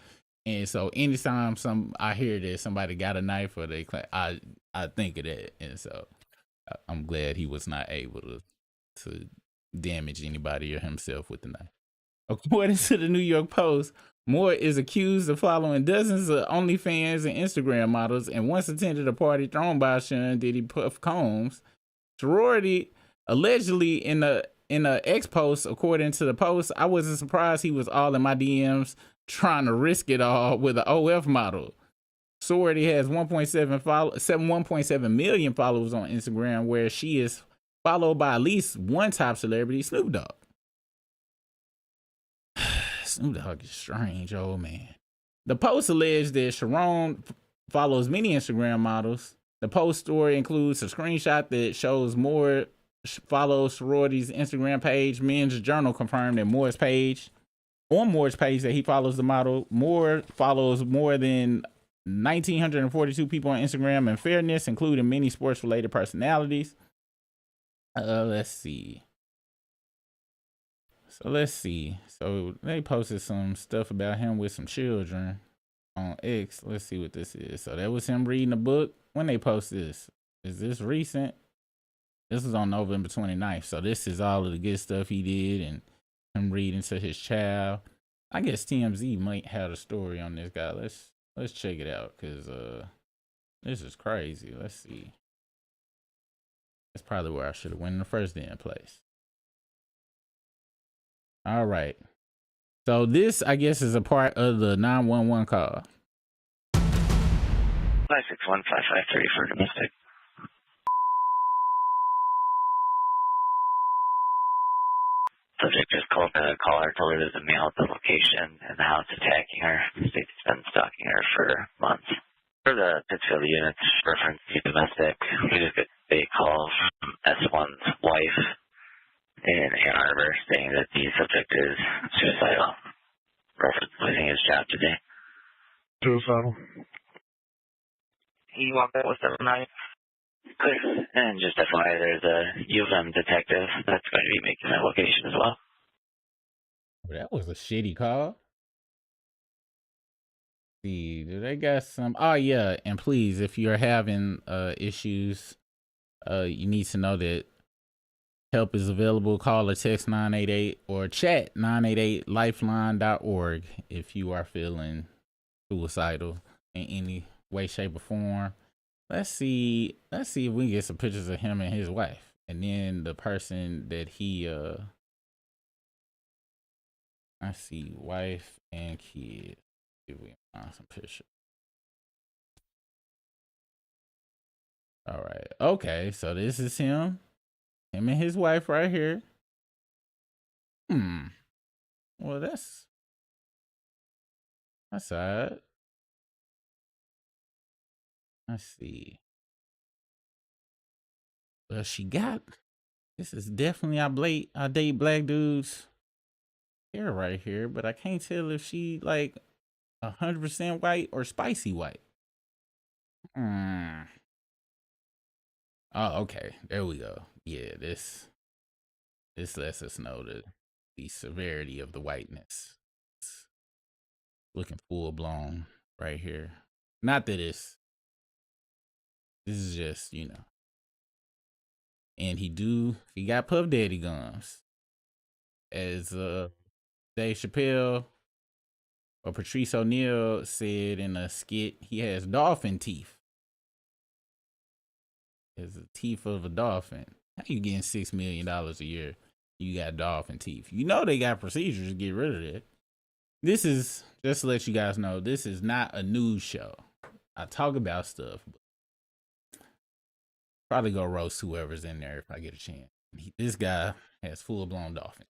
And so anytime I hear that somebody got a knife or they claim, I think of that. And so I'm glad he was not able to damage anybody or himself with the knife. According to the New York Post, Moore is accused of following dozens of OnlyFans and Instagram models and once attended a party thrown by Sean Diddy Puff Combs. Sorority allegedly in a X post, according to the Post, I wasn't surprised he was all in my DMs trying to risk it all with an OF model. Sorority has 1.7 million followers on Instagram, where she is followed by at least one top celebrity, Snoop Dogg. Snoop Dogg is strange, old man. The Post alleged that Sherrone follows many Instagram models. The Post story includes a screenshot that shows Moore follows Sorority's Instagram page. Men's Journal confirmed that Moore's page that he follows the model. Moore follows more than 1,942 people on Instagram in fairness, including many sports-related personalities. Let's see. So they posted some stuff about him with some children on X. Let's see what this is. So that was him reading a book. When they post this, is this recent? This was on November 29th. So this is all of the good stuff he did and him reading to his child. I guess TMZ might have a story on this guy. Let's check it out, because this is crazy. Let's see. That's probably where I should have went in the first damn place. All right. So this, I guess, is a part of the 911 call. 561-553 for domestic. Subject just called the caller, told her there's a male at the location and the house attacking her. State's been stalking her for months. For the Pittsfield unit's reference to domestic, we just got a call from S1's wife in Ann Arbor saying that the subject is suicidal. Reference losing his job today. Suicidal. He walked out with a knife. Clear. And just FYI, there's a U of M detective that's going to be making that location as well. That was a shitty call. See, do they got some? Oh yeah, and please, if you're having issues, you need to know that help is available. Call or text 988 or chat 988lifeline.org if you are feeling suicidal in any way, shape, or form. Let's see if we can get some pictures of him and his wife. And then the person that he I see wife and kids. If we find some picture. All right. Okay, so this is him. Him and his wife right here. Well, that's odd. Let's see. Well, she got. This is definitely I date black dudes hair right here, but I can't tell if she like 100% white or spicy white. Oh, okay. There we go. Yeah, this lets us know the severity of the whiteness. It's looking full blown right here. Not that this is just, you know. And he got Puff Daddy gums. As Dave Chappelle or Patrice O'Neal said in a skit, he has dolphin teeth. It's the teeth of a dolphin. How you getting $6 million a year? You got dolphin teeth. You know they got procedures to get rid of that. This is, just to let you guys know, this is not a news show. I talk about stuff. But probably go roast whoever's in there if I get a chance. This guy has full-blown dolphin.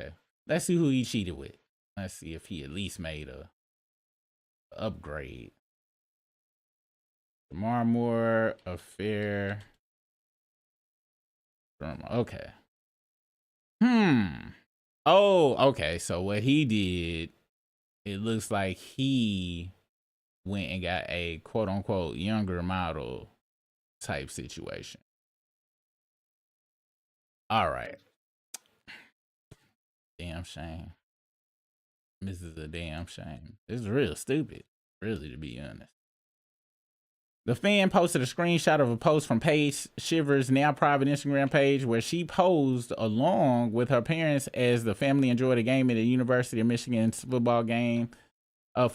Okay. Let's see who he cheated with. Let's see if he at least made a upgrade. Jamar Moore, affair. Okay. Oh, okay. So what he did, it looks like he went and got a quote unquote younger model type situation. All right. Damn shame. This is a damn shame. This is real stupid, really, to be honest. The fan posted a screenshot of a post from Paige Shivers' now private Instagram page where she posed along with her parents as the family enjoyed a game at the University of Michigan's football team in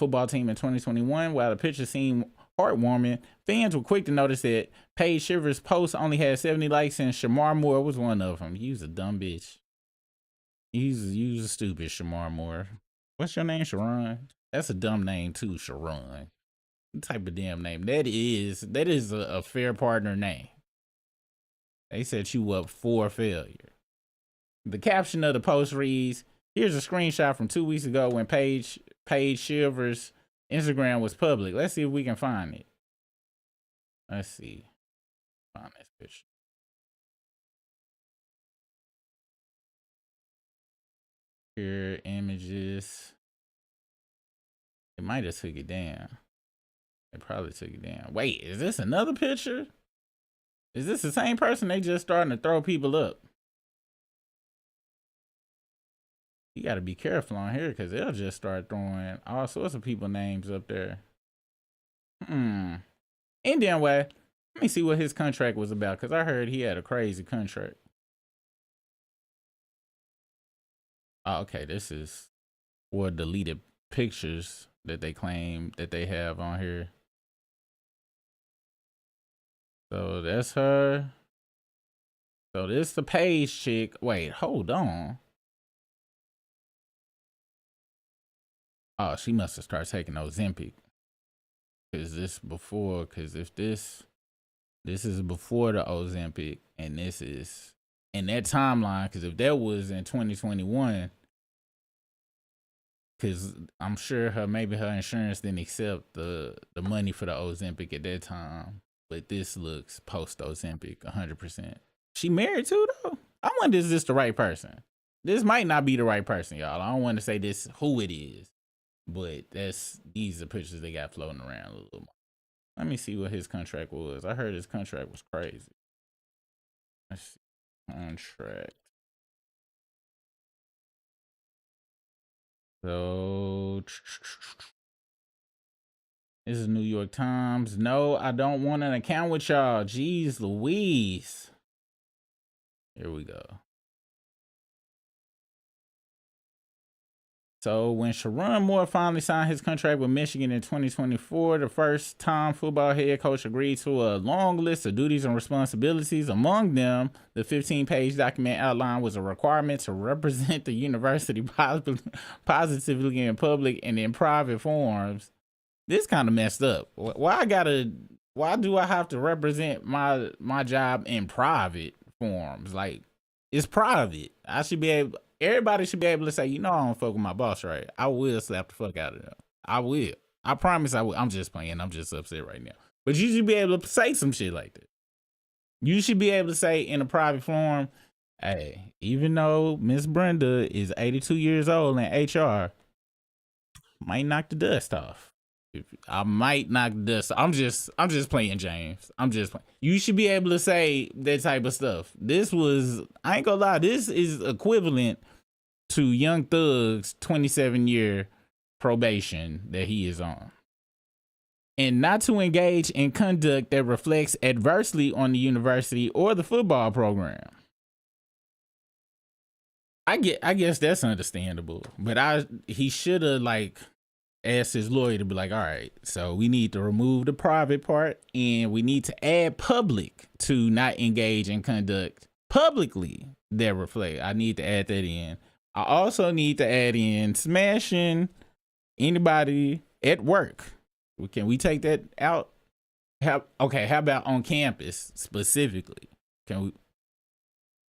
2021. While the picture seemed heartwarming, fans were quick to notice that Paige Shivers' post only had 70 likes and Shamar Moore was one of them. You's a dumb bitch. You's a stupid Shamar Moore. What's your name, Sherrone? That's a dumb name too, Sherrone. What type of damn name? That is a fair partner name. They set you up for failure. The caption of the post reads, here's a screenshot from 2 weeks ago when Paige Shivers' Instagram was public. Let's see if we can find it. Let's see. Find this picture. Here, images. It might have took it down. They probably took it down. Wait, is this another picture? Is this the same person? They just starting to throw people up. You got to be careful on here because they'll just start throwing all sorts of people names up there. In damn way. Let me see what his contract was about because I heard he had a crazy contract. Oh, okay, this is for deleted pictures that they claim that they have on here. So that's her. So this the Paige chick. Wait, hold on. Oh, she must have started taking Ozempic. Cause if this is before the Ozempic and this is in that timeline, because if that was in 2021, because I'm sure maybe her insurance didn't accept the money for the Ozempic at that time, but this looks post Ozempic 100%. She married too though. I wonder, is this the right person? This might not be the right person, y'all. I don't want to say this who it is, but these are pictures they got floating around a little more. Let me see what his contract was. I heard his contract was crazy. Let's see. Contract. So this is New York Times. No, I don't want an account with y'all. Jeez Louise. Here we go. So when Sherrone Moore finally signed his contract with Michigan in 2024, the first-time football head coach agreed to a long list of duties and responsibilities. Among them, the 15-page document outline was a requirement to represent the university positively in public and in private forums. This kind of messed up. Why do I have to represent my job in private forums? Like, it's private. Everybody should be able to say, I don't fuck with my boss, right? I will slap the fuck out of them. I will. I promise I will. I'm just playing. I'm just upset right now. But you should be able to say some shit like that. You should be able to say in a private forum, hey, even though Miss Brenda is 82 years old and HR might knock the dust off. I might knock the dust. I'm just playing, James. I'm just playing. You should be able to say that type of stuff. I ain't gonna lie, this is equivalent to Young Thug's 27-year probation that he is on. And not to engage in conduct that reflects adversely on the university or the football program. I guess that's understandable, but he should have asked his lawyer to be like, all right, so we need to remove the private part and we need to add public to not engage in conduct publicly that reflect. I need to add that in. I also need to add in smashing anybody at work. Can we take that out? How about on campus specifically? Can we?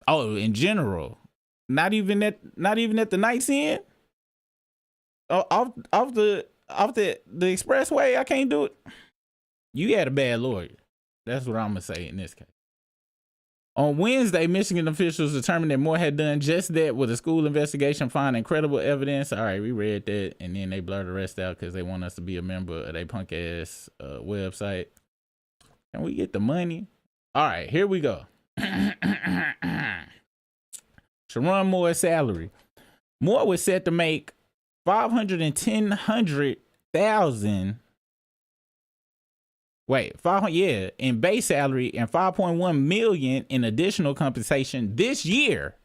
Oh, in general, not even at the Night's End. Off the expressway, I can't do it. You had a bad lawyer. That's what I'm gonna say in this case. On Wednesday, Michigan officials determined that Moore had done just that with a school investigation, finding credible evidence. All right, we read that, and then they blur the rest out because they want us to be a member of their punk ass website. Can we get the money? All right, here we go. Sherrone Moore's salary. Moore was set to make $510,000 in base salary and $5.1 million in additional compensation this year,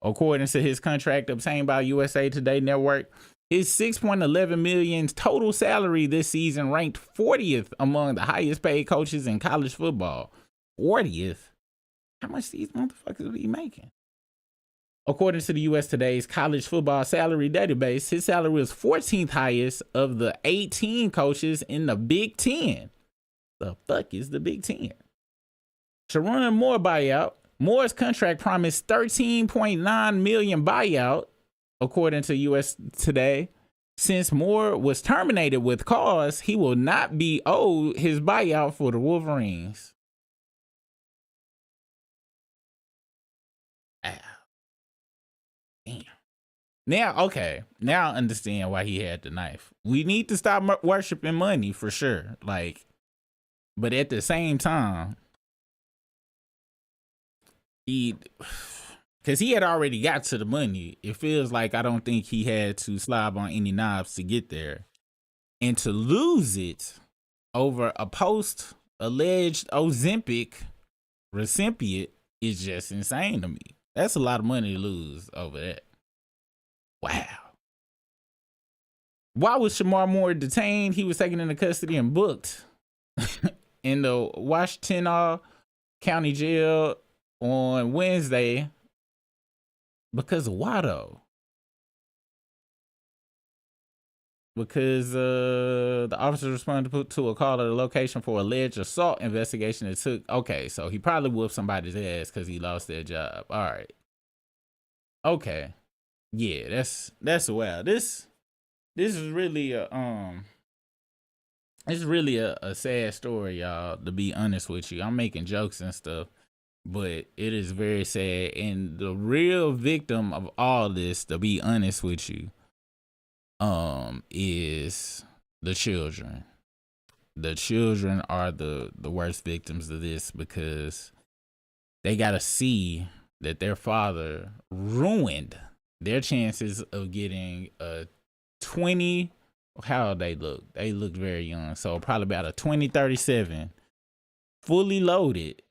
according to his contract obtained by USA Today Network. His $6.11 million total salary this season ranked 40th among the highest paid coaches in college football. 40th? How much these motherfuckers be making? According to the US Today's college football salary database, his salary was 14th highest of the 18 coaches in the Big Ten. The fuck is the Big Ten? Sherrone Moore buyout. Moore's contract promised $13.9 million buyout, according to US Today. Since Moore was terminated with cause, he will not be owed his buyout for the Wolverines. Damn. Now I understand why he had the knife. We need to stop worshiping money for sure. But at the same time, because he had already got to the money, it feels like I don't think he had to slob on any knobs to get there. And to lose it over a post-alleged Ozempic recipient is just insane to me. That's a lot of money to lose over that. Wow. Why was Sherrone Moore detained? He was taken into custody and booked in the Washtenaw County Jail on Wednesday. Because of why though? Because the officers responded to a call at a location for alleged assault investigation that took. Okay, so he probably whooped somebody's ass because he lost their job. All right. Okay. Yeah, that's wild. This is really a sad story, y'all, to be honest with you. I'm making jokes and stuff, but it is very sad. And the real victim of all this, to be honest with you, is the children. The children are the worst victims of this because they gotta see that their father ruined their chances of getting a 20. How they look? They look very young, so probably about a 2037 fully loaded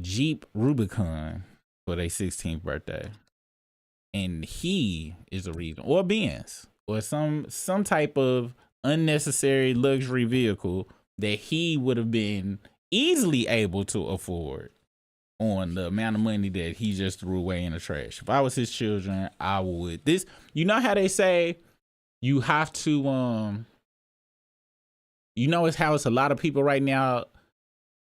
Jeep Rubicon for their 16th birthday. and he is a reason, or Benz, or some type of unnecessary luxury vehicle that he would have been easily able to afford on the amount of money that he just threw away in the trash. If I was his children, I would. This, you know how they say you have to, you know, it's how it's a lot of people right now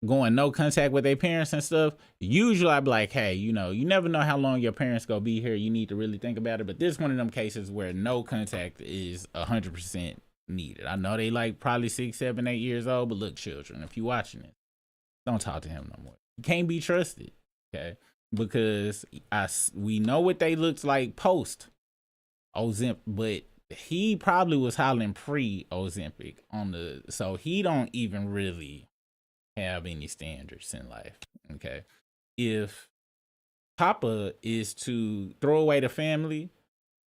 going no contact with their parents and stuff. Usually I'd be like, hey, you know, you never know how long your parents gonna be here. You need to really think about it. But this is one of them cases where no contact is 100% needed. I know they like probably 6, 7, 8 years old, but look, children, if you're watching it, don't talk to him no more. You can't be trusted, okay? Because we know what they looked like post Ozempic, but he probably was hollering pre Ozempic on the, so he don't even really have any standards in life. Okay, if Papa is to throw away the family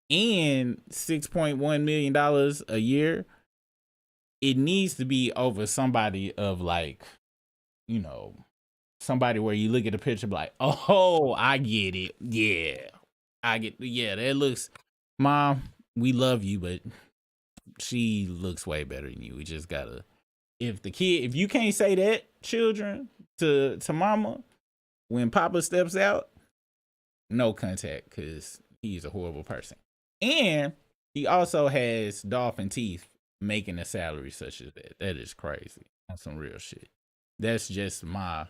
and $6.1 million a year, it needs to be over somebody of like, you know, somebody where you look at the picture like, oh, I get it. Yeah, that looks, Mom, we love you, but she looks way better than you. We just gotta, if you can't say that, children, to mama, when Papa steps out, no contact, because he's a horrible person. And he also has dolphin teeth making a salary such as that. That is crazy. On some real shit. That's just my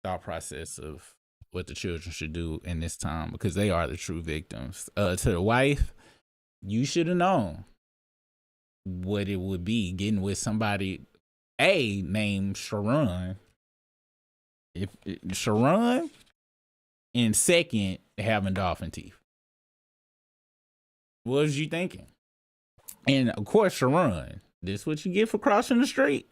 thought process of what the children should do in this time, because they are the true victims. To the wife, you should have known what it would be getting with somebody named Sherrone. If Sherrone, and second, having dolphin teeth. What was you thinking? And of course, Sherrone, this is what you get for crossing the street.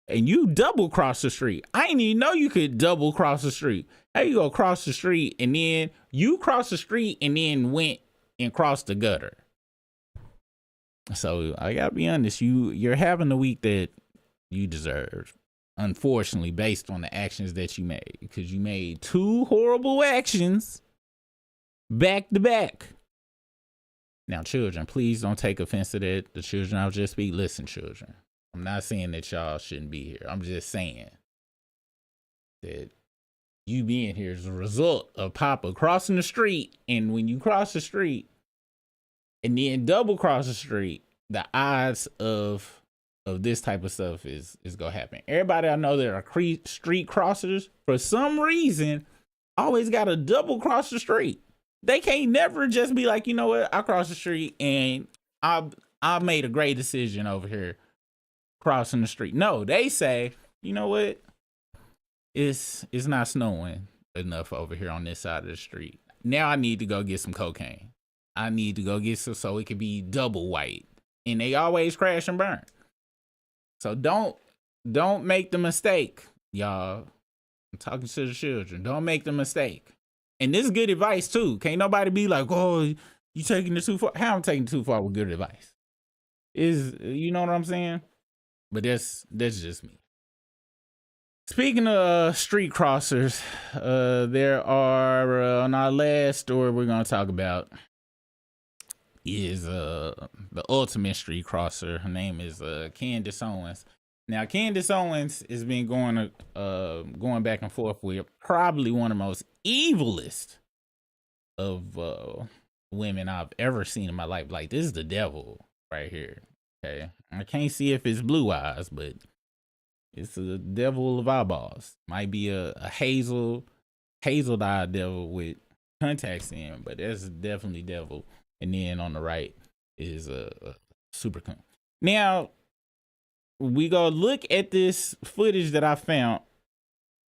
And you double cross the street. I didn't even know you could double cross the street. How you go cross the street and then you cross the street and then went and crossed the gutter? So I gotta be honest, you're having the week that you deserve, unfortunately, based on the actions that you made, because you made 2 horrible actions back to back. Now, children, please don't take offense to that. The children I'll just be, listen, children. I'm not saying that y'all shouldn't be here. I'm just saying that you being here is a result of Papa crossing the street. And when you cross the street and then double cross the street, the odds of this type of stuff is gonna happen. Everybody I know that are street crossers, for some reason, always gotta double cross the street. They can't never just be like, you know what, I crossed the street and I made a great decision over here crossing the street. No, they say, you know what, it's not snowing enough over here on this side of the street. Now I need to go get some cocaine. I need to go get some so it can be double white. And they always crash and burn. So don't make the mistake, y'all. I'm talking to the children. Don't make the mistake. And this is good advice too. Can't nobody be like, oh, you taking it too far. How I'm taking it too far with good advice? You know what I'm saying? But that's just me. Speaking of street crossers, there are on our last story we're gonna talk about is the ultimate street crosser. Her name is Candace Owens. Now, Candace Owens has been going back and forth with probably one of the most evilest of women I've ever seen in my life. Like, this is the devil right here. Okay, I can't see if it's blue eyes, but it's the devil of eyeballs. Might be a hazel-eyed devil with contacts in, but that's definitely devil. And then on the right is a super cunt. Now, we go look at this footage that I found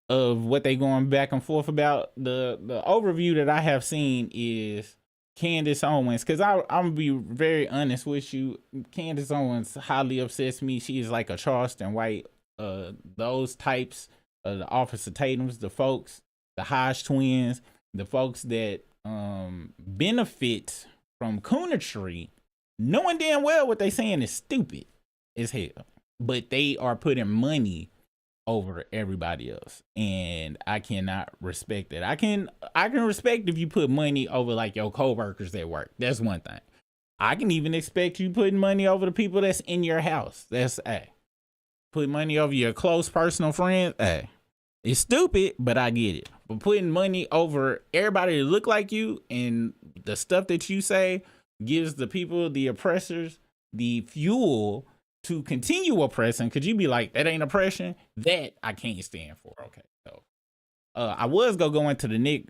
of what they going back and forth about. The overview that I have seen is Candace Owens, because I'm gonna be very honest with you. Candace Owens highly upsets me. She is like a Charleston White, those types, the Officer Tatums, the folks, the Hodge twins, the folks that benefit from coonetry, knowing damn well what they saying is stupid as hell, but they are putting money over everybody else, and I cannot respect that. I can respect if you put money over like your coworkers at work. That's one thing. I can even expect you putting money over the people that's in your house. That's put money over your close personal friends. It's stupid, but I get it. But putting money over everybody that look like you and the stuff that you say gives the people, the oppressors, the fuel to continue oppressing. Could you be like, that ain't oppression? That I can't stand for. Okay, so I was gonna go into the Nick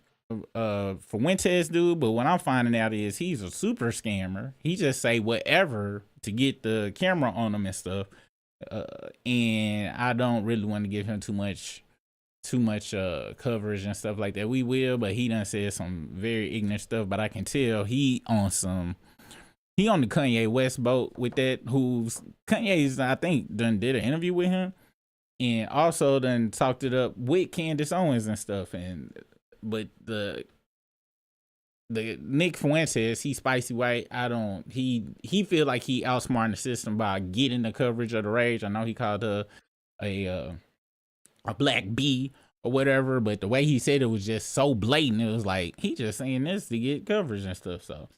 Fuentes dude, but what I'm finding out is he's a super scammer. He just say whatever to get the camera on him and stuff. And I don't really want to give him too much coverage and stuff like that. We will, but he done said some very ignorant stuff. But I can tell he on the Kanye West boat with that. Who's Kanye's, I think, done did an interview with him, and also done talked it up with Candace Owens and stuff. But the Nick Fuentes, he's spicy white. He feel like he outsmarting the system by getting the coverage of the rage. I know he called her a black bee or whatever, but the way he said it was just so blatant. It was like he just saying this to get coverage and stuff. So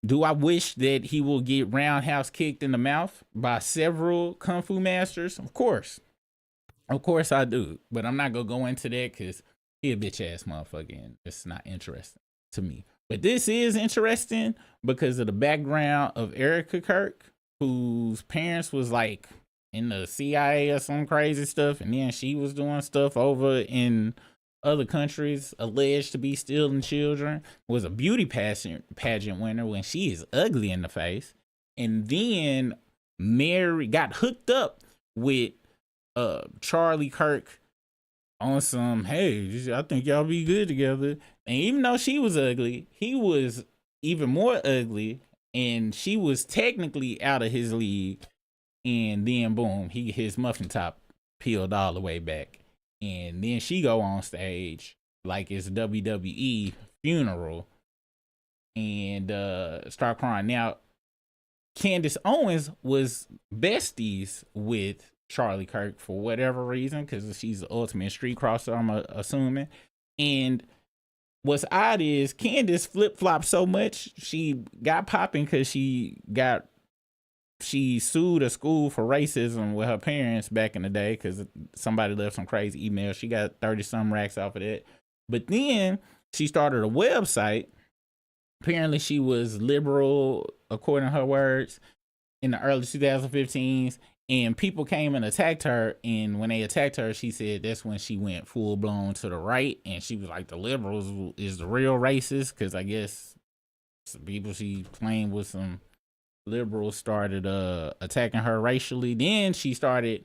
do I wish that he will get roundhouse kicked in the mouth by several kung fu masters? Of course I do, but I'm not gonna go into that because he a bitch ass motherfucker and it's not interesting to me. But this is interesting because of the background of Erica Kirk, whose parents was like in the CIA or some crazy stuff, and then she was doing stuff over in other countries, alleged to be stealing children, was a beauty pageant winner when she is ugly in the face, and then got hooked up with Charlie Kirk on some, hey, I think y'all be good together. And even though she was ugly, he was even more ugly, and she was technically out of his league. And then boom, his muffin top peeled all the way back. And then she go on stage like it's WWE funeral and start crying. Now, Candace Owens was besties with Charlie Kirk for whatever reason, because she's the ultimate street crosser, I'm assuming. And what's odd is Candace flip-flopped so much, she got popping because she sued a school for racism with her parents back in the day because somebody left some crazy email. She got 30-some racks off of that. But then she started a website. Apparently she was liberal, according to her words, in the early 2015s. And people came and attacked her. And when they attacked her, she said that's when she went full blown to the right. And she was like, the liberals is the real racist. Because I guess some people she claimed was some liberals started attacking her racially. Then she started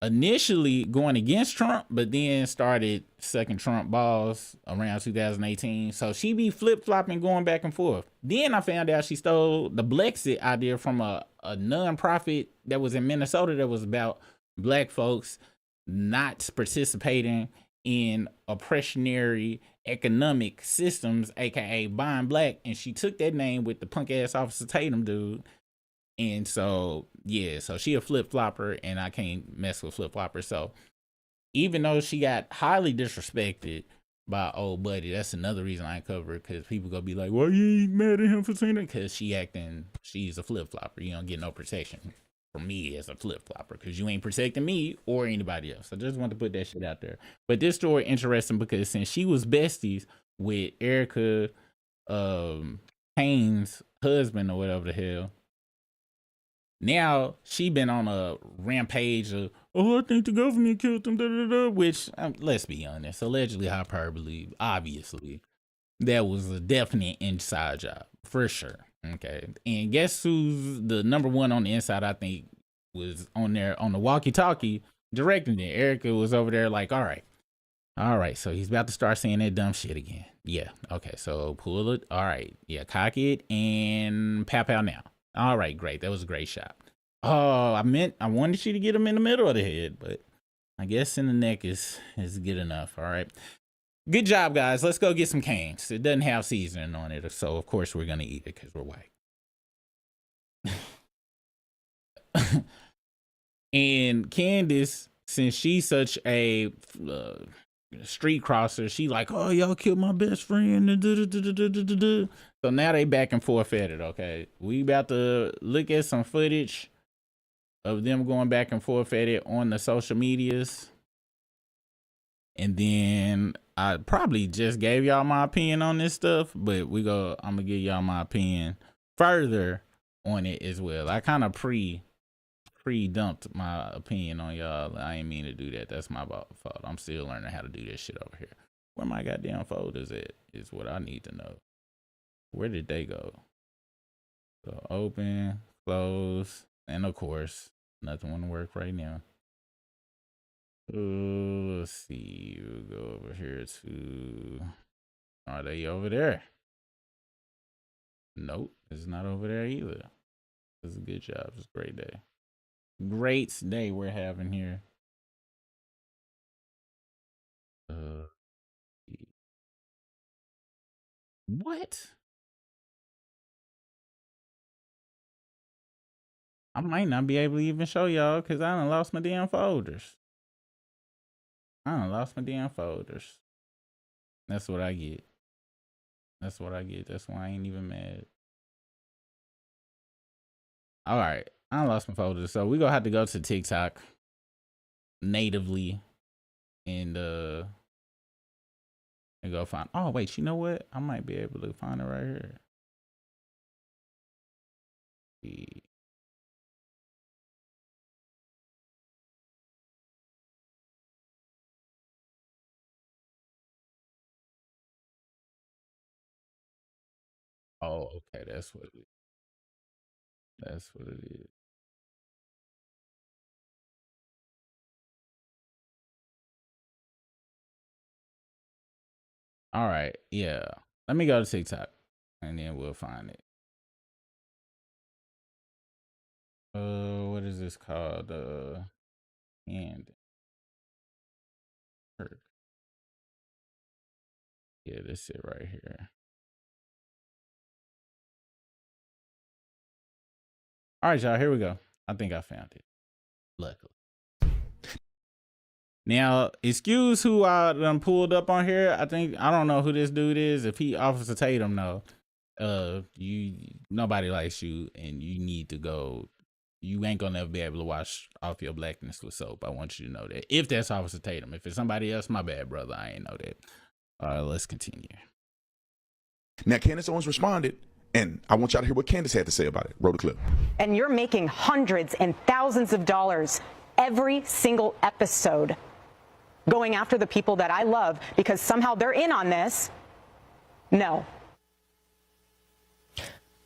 initially going against Trump, but then started sucking Trump balls around 2018. So she be flip-flopping, going back and forth. Then I found out she stole the Blexit idea from a non-profit that was in Minnesota that was about black folks not participating in oppressionary economic systems, aka buying black, and she took that name with the punk ass Officer Tatum dude. And so yeah, so she a flip-flopper, and I can't mess with flip-floppers. So even though she got highly disrespected by old buddy, that's another reason I cover it, because people gonna be like, why you ain't mad at him for saying that? Because she's a flip-flopper. You don't get no protection from me as a flip-flopper, because you ain't protecting me or anybody else. I just want to put that shit out there. But this story interesting because since she was besties with Erica Payne's husband or whatever the hell, now she been on a rampage of, oh, I think the government killed them, da, da, da, which, let's be honest, allegedly hyperbole, obviously. That was a definite inside job, for sure. Okay. And guess who's the number one on the inside, I think, was on there on the walkie-talkie directing it. Erica was over there like, all right, so he's about to start saying that dumb shit again. Yeah, okay, so pull it. All right, yeah, cock it and pow now. All right, great. That was a great shot. Oh, I wanted you to get him in the middle of the head, but I guess in the neck is good enough. All right. Good job, guys. Let's go get some canes. It doesn't have seasoning on it, so of course we're going to eat it because we're white. And Candace since she's such a street crosser, she like, oh, y'all killed my best friend. So now they back and forth at it. Okay, we about to look at some footage of them going back and forth at it on the social medias. And then I probably just gave y'all my opinion on this stuff, but I'm gonna give y'all my opinion further on it as well. I kind of pre-dumped my opinion on y'all. I ain't mean to do that. That's my fault. I'm still learning how to do this shit over here. Where my goddamn folders at is what I need to know. Where did they go? So open, close, and of course, nothing want to work right now. Let's see. We'll go over here to. Are they over there? Nope, it's not over there either. It's a good job. It's a great day. Great day we're having here. What? I might not be able to even show y'all because I done lost my damn folders. That's what I get. That's why I ain't even mad. All right. I lost my folders. So we gonna have to go to TikTok natively and go find. Oh, wait. You know what? I might be able to find it right here. Oh, okay. That's what it is. All right. Yeah. Let me go to TikTok and then we'll find it. What is this called? And Kirk. Yeah, this it right here. All right, y'all. Here we go. I think I found it. Luckily. Now, excuse who I done pulled up on here. I don't know who this dude is. If he Officer Tatum, no. Nobody likes you, and you need to go. You ain't gonna ever be able to wash off your blackness with soap. I want you to know that. If that's Officer Tatum, if it's somebody else, my bad, brother. I ain't know that. Let's continue. Now, Candace Owens responded, and I want y'all to hear what Candace had to say about it. Roll the clip. And you're making hundreds and thousands of dollars every single episode going after the people that I love because somehow they're in on this. No.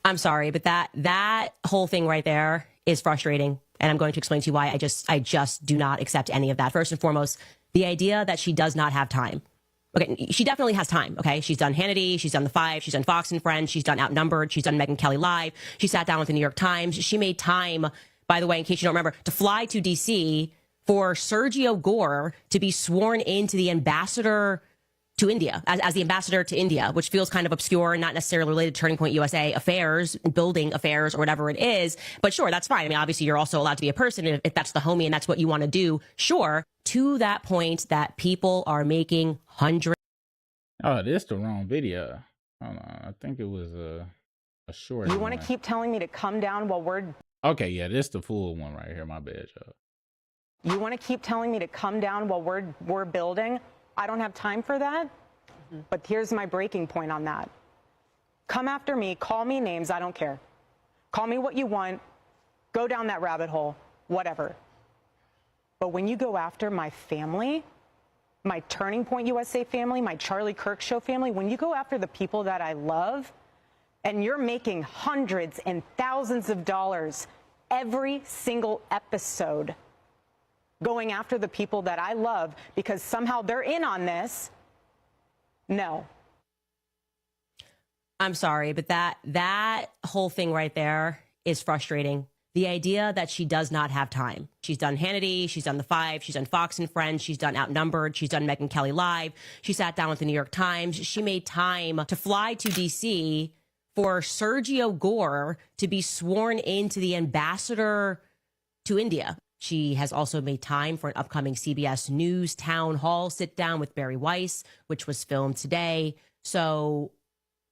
I'm sorry, but that whole thing right there is frustrating. And I'm going to explain to you why I just do not accept any of that. First and foremost, the idea that she does not have time. Okay, she definitely has time, okay? She's done Hannity, she's done The Five, she's done Fox and Friends, she's done Outnumbered, she's done Megyn Kelly Live, she sat down with the New York Times. She made time, by the way, in case you don't remember, to fly to D.C. for Sergio Gore to be sworn into the ambassador to India, as the ambassador to India, which feels kind of obscure and not necessarily related to Turning Point USA affairs, building affairs, or whatever it is. But sure, that's fine. I mean, obviously, you're also allowed to be a person if that's the homie and that's what you want to do. Sure. To that point that people are making hundreds. Oh, this the wrong video. Hold on. I think it was a short. You want to keep telling me to come down while we're. Okay, yeah, this the full one right here. My bad, y'all. You want to keep telling me to come down while we're building? I don't have time for that. But here's my breaking point on that. Come after me, call me names, I don't care. Call me what you want, go down that rabbit hole, whatever. But when you go after my family, my Turning Point USA family, my Charlie Kirk Show family, when you go after the people that I love, and you're making hundreds and thousands of dollars every single episode, going after the people that I love because somehow they're in on this. No. I'm sorry, but that whole thing right there is frustrating. The idea that she does not have time. She's done Hannity, she's done The Five, she's done Fox and Friends, she's done Outnumbered, she's done Megyn Kelly Live, she sat down with the New York Times, she made time to fly to D.C. for Sergio Gore to be sworn into the ambassador to India. She has also made time for an upcoming CBS News town hall sit down with Barry Weiss, which was filmed today. So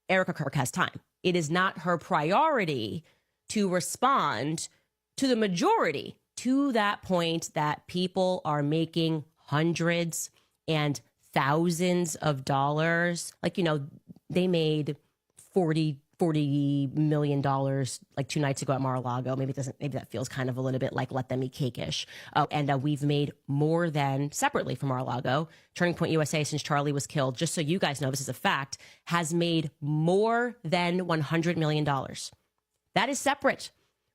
Erica Kirk has time. It is not her priority to respond to the majority, to that point that people are making hundreds and thousands of dollars. Like, you know, they made $40 million like 2 nights ago at Mar-a-Lago. Maybe that feels kind of a little bit like let them eat cake-ish. And we've made more than, separately from Mar-a-Lago, Turning Point USA, since Charlie was killed, just so you guys know, this is a fact, has made more than $100 million. That is separate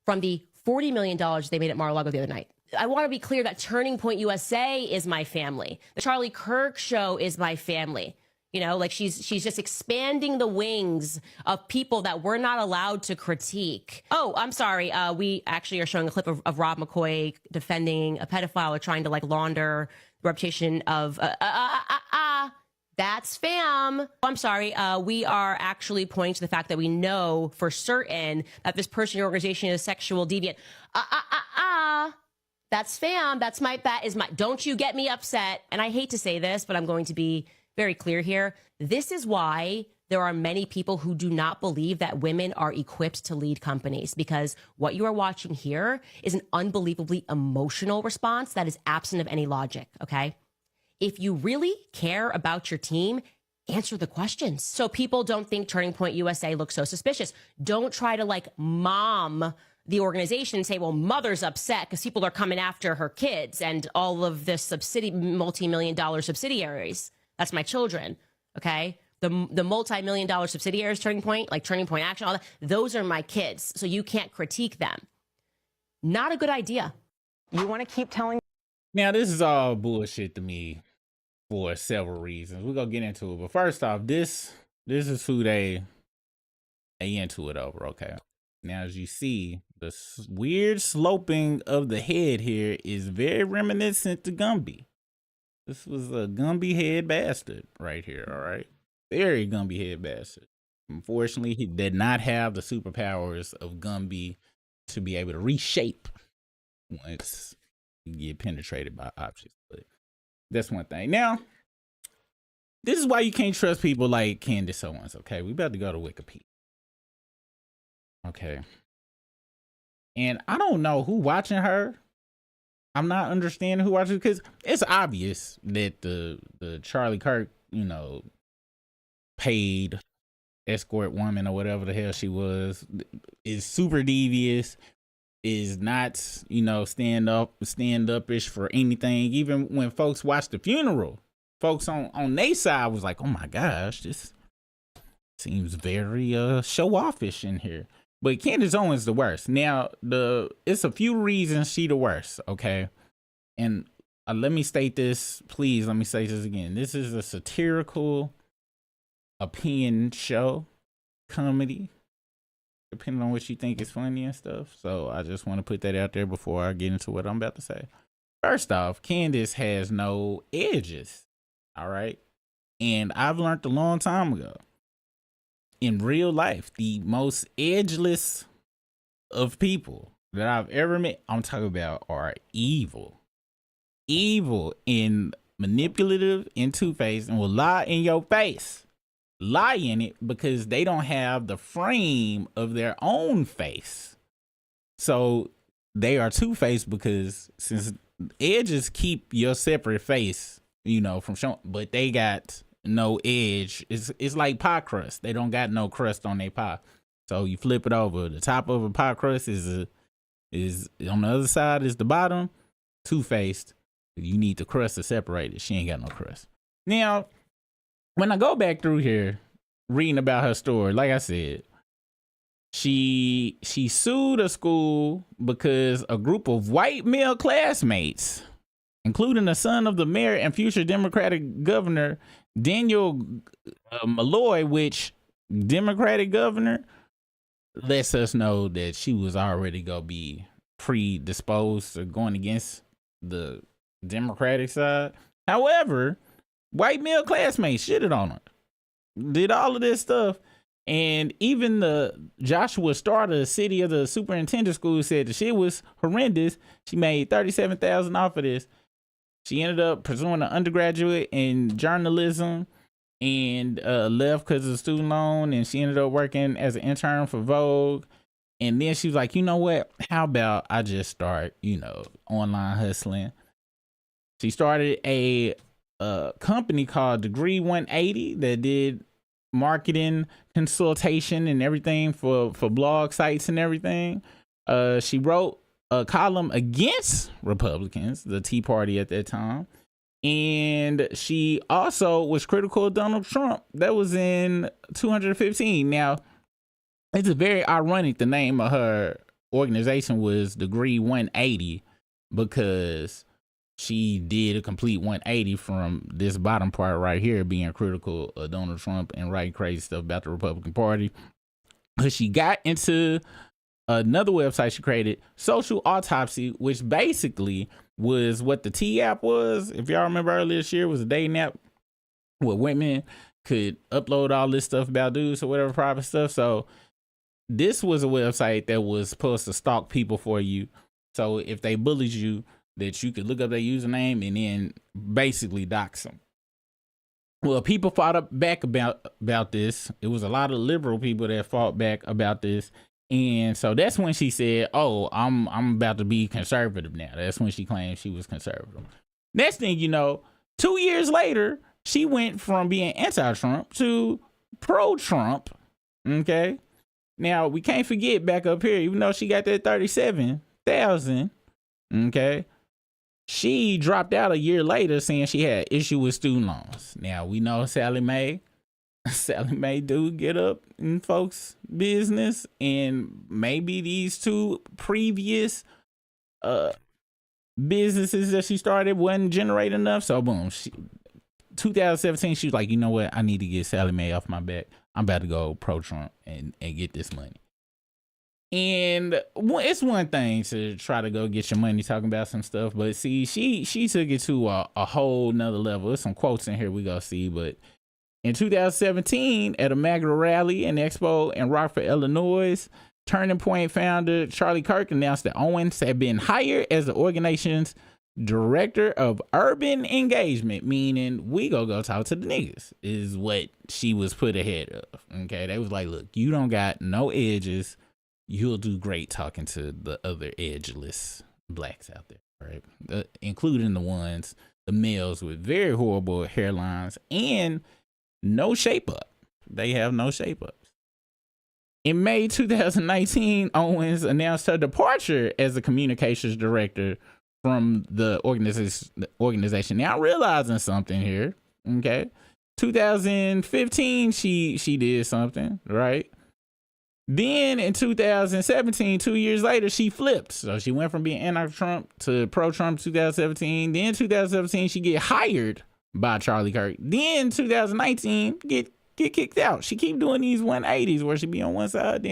from the $40 million they made at Mar-a-Lago the other night. I want to be clear that Turning Point USA is my family. The Charlie Kirk show is my family. You know, like she's just expanding the wings of people that we're not allowed to critique. Oh, I'm sorry. We actually are showing a clip of Rob McCoy defending a pedophile or trying to like launder the reputation of that's fam. I'm sorry. We are actually pointing to the fact that we know for certain that this person or organization is sexual deviant. That's fam. That is my, don't you get me upset. And I hate to say this, but I'm going to be very clear here. This is why there are many people who do not believe that women are equipped to lead companies, because what you are watching here is an unbelievably emotional response that is absent of any logic, okay? If you really care about your team, answer the questions so people don't think Turning Point USA looks so suspicious. Don't try to like mom the organization and say, well, mother's upset because people are coming after her kids and all of the multi-million-dollar subsidiaries. That's my children, okay? The multi-million-dollar subsidiaries, Turning Point, like Turning Point Action, all that, those are my kids, so you can't critique them. Not a good idea. You want to keep telling... Now, this is all bullshit to me for several reasons. We're going to get into it. But first off, this is who they into it over, okay? Now, as you see, the weird sloping of the head here is very reminiscent to Gumby. This was a Gumby head bastard right here, all right? Very Gumby head bastard. Unfortunately, he did not have the superpowers of Gumby to be able to reshape once you get penetrated by objects. But that's one thing. Now, this is why you can't trust people like Candace Owens, okay? We about to go to Wikipedia. Okay. And I don't know who watching her. I'm not understanding who watches, because it's obvious that the Charlie Kirk, you know, paid escort woman or whatever the hell she was, is super devious, is not, you know, stand upish for anything. Even when folks watched the funeral, folks on their side was like, oh my gosh, this seems very show offish in here. But Candace Owens the worst. Now, it's a few reasons she the worst, okay? And let me state this, please, let me say this again. This is a satirical opinion show, comedy, depending on what you think is funny and stuff. So I just want to put that out there before I get into what I'm about to say. First off, Candace has no edges, all right? And I've learned a long time ago, in real life, the most edgeless of people that I've ever met, I'm talking about, are evil. Evil and manipulative and two-faced, and will lie in your face. Lie in it because they don't have the frame of their own face. So they are two-faced because since edges keep your separate face, you know, from showing, but they got no edge. It's like pie crust. They don't got no crust on their pie. So you flip it over. The top of a pie crust is on the other side is the bottom, two-faced. You need the crust to separate it. She ain't got no crust. Now, when I go back through here reading about her story, like I said, she sued a school because a group of white male classmates, including the son of the mayor and future Democratic governor Daniel Malloy, which Democratic governor lets us know that she was already gonna be predisposed to going against the Democratic side. However, white male classmates shitted on her, did all of this stuff, And even the Joshua Starter, city of the superintendent school, said the shit was horrendous. She made $37,000 off of this. She ended up pursuing an undergraduate in journalism and left because of the student loan. And she ended up working as an intern for Vogue. And then she was like, you know what? How about I just start, online hustling? She started a company called Degree 180 that did marketing consultation and everything for blog sites and everything. She wrote a column against Republicans, the Tea Party at that time. And she also was critical of Donald Trump. That was in 2015. Now, it's very ironic the name of her organization was Degree 180 because she did a complete 180 from this bottom part right here, being critical of Donald Trump and writing crazy stuff about the Republican Party. But she got into another website she created, Social Autopsy, which basically was what the T app was. If y'all remember earlier this year, it was a dating app where women could upload all this stuff about dudes or whatever private stuff. So this was a website that was supposed to stalk people for you. So if they bullied you, that you could look up their username and then basically dox them. Well, people fought back about this. It was a lot of liberal people that fought back about this. And so that's when she said, oh, I'm about to be conservative now. That's when she claimed she was conservative. Next thing you know, 2 years later, she went from being anti-Trump to pro-Trump. Okay. Now, we can't forget back up here, even though she got that 37,000, okay, she dropped out a year later saying she had issue with student loans. Now, we know Sally Mae do get up in folks' business, and maybe these two previous businesses that she started wasn't generating enough. So, boom, 2017, she was like, you know what? I need to get Sally Mae off my back. I'm about to go pro-Trump and get this money. And it's one thing to try to go get your money talking about some stuff, but see, she took it to a whole nother level. There's some quotes in here we go see, but in 2017, at a MAGA rally and expo in Rockford, Illinois, Turning Point founder Charlie Kirk announced that Owens had been hired as the organization's director of urban engagement, meaning we go talk to the niggas, is what she was put ahead of. Okay, they was like, look, you don't got no edges. You'll do great talking to the other edgeless blacks out there, right? Including the males with very horrible hairlines and no shape up. They have no shape ups. In May 2019, Owens announced her departure as the communications director from the organization. Now, realizing something here, okay? 2015, she did something, right? Then in 2017, 2 years later, she flipped. So she went from being anti-Trump to pro-Trump 2017. Then 2017, she get hired by Charlie Kirk. Then 2019, get kicked out. She keep doing these 180s where she be on one side.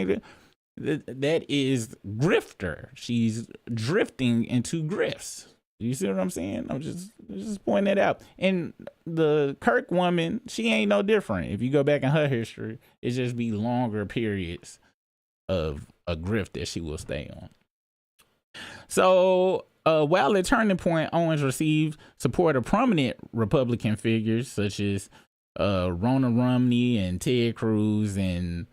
That is grifter. She's drifting into grifts. You see what I'm saying? I'm just pointing that out. And the Kirk woman, she ain't no different. If you go back in her history, it just be longer periods of a grift that she will stay on. So while at Turning Point, Owens received support of prominent Republican figures such as Ronna Romney and Ted Cruz, and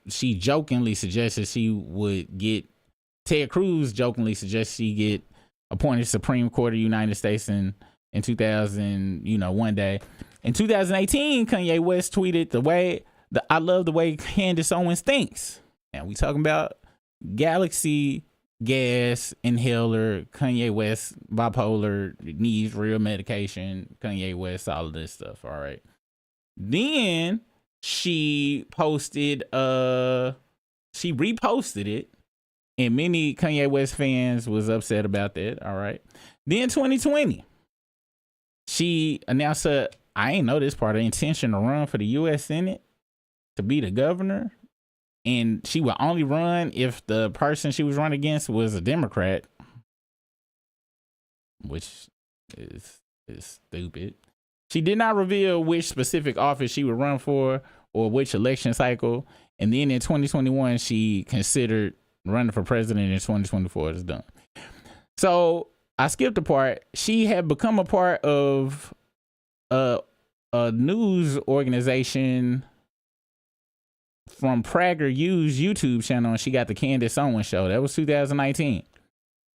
she jokingly suggested she would get Ted Cruz jokingly suggested she get appointed Supreme Court of the United States in 2000, one day. In 2018, Kanye West tweeted, I love the way Candace Owens thinks. Now we talking about Galaxy gas inhaler, Kanye West bipolar, needs real medication, Kanye West, all of this stuff. All right. Then she posted, she reposted it, and many Kanye West fans was upset about that. All right. Then 2020, she announced I ain't know this part, of intention to run for the U.S. Senate to be the governor. And she would only run if the person she was running against was a Democrat, which is stupid. She did not reveal which specific office she would run for or which election cycle. And then in 2021, she considered running for president. In 2024 is done. So I skipped a part. She had become a part of a news organization from Prager U's YouTube channel, and she got the Candace Owens show. That was 2019.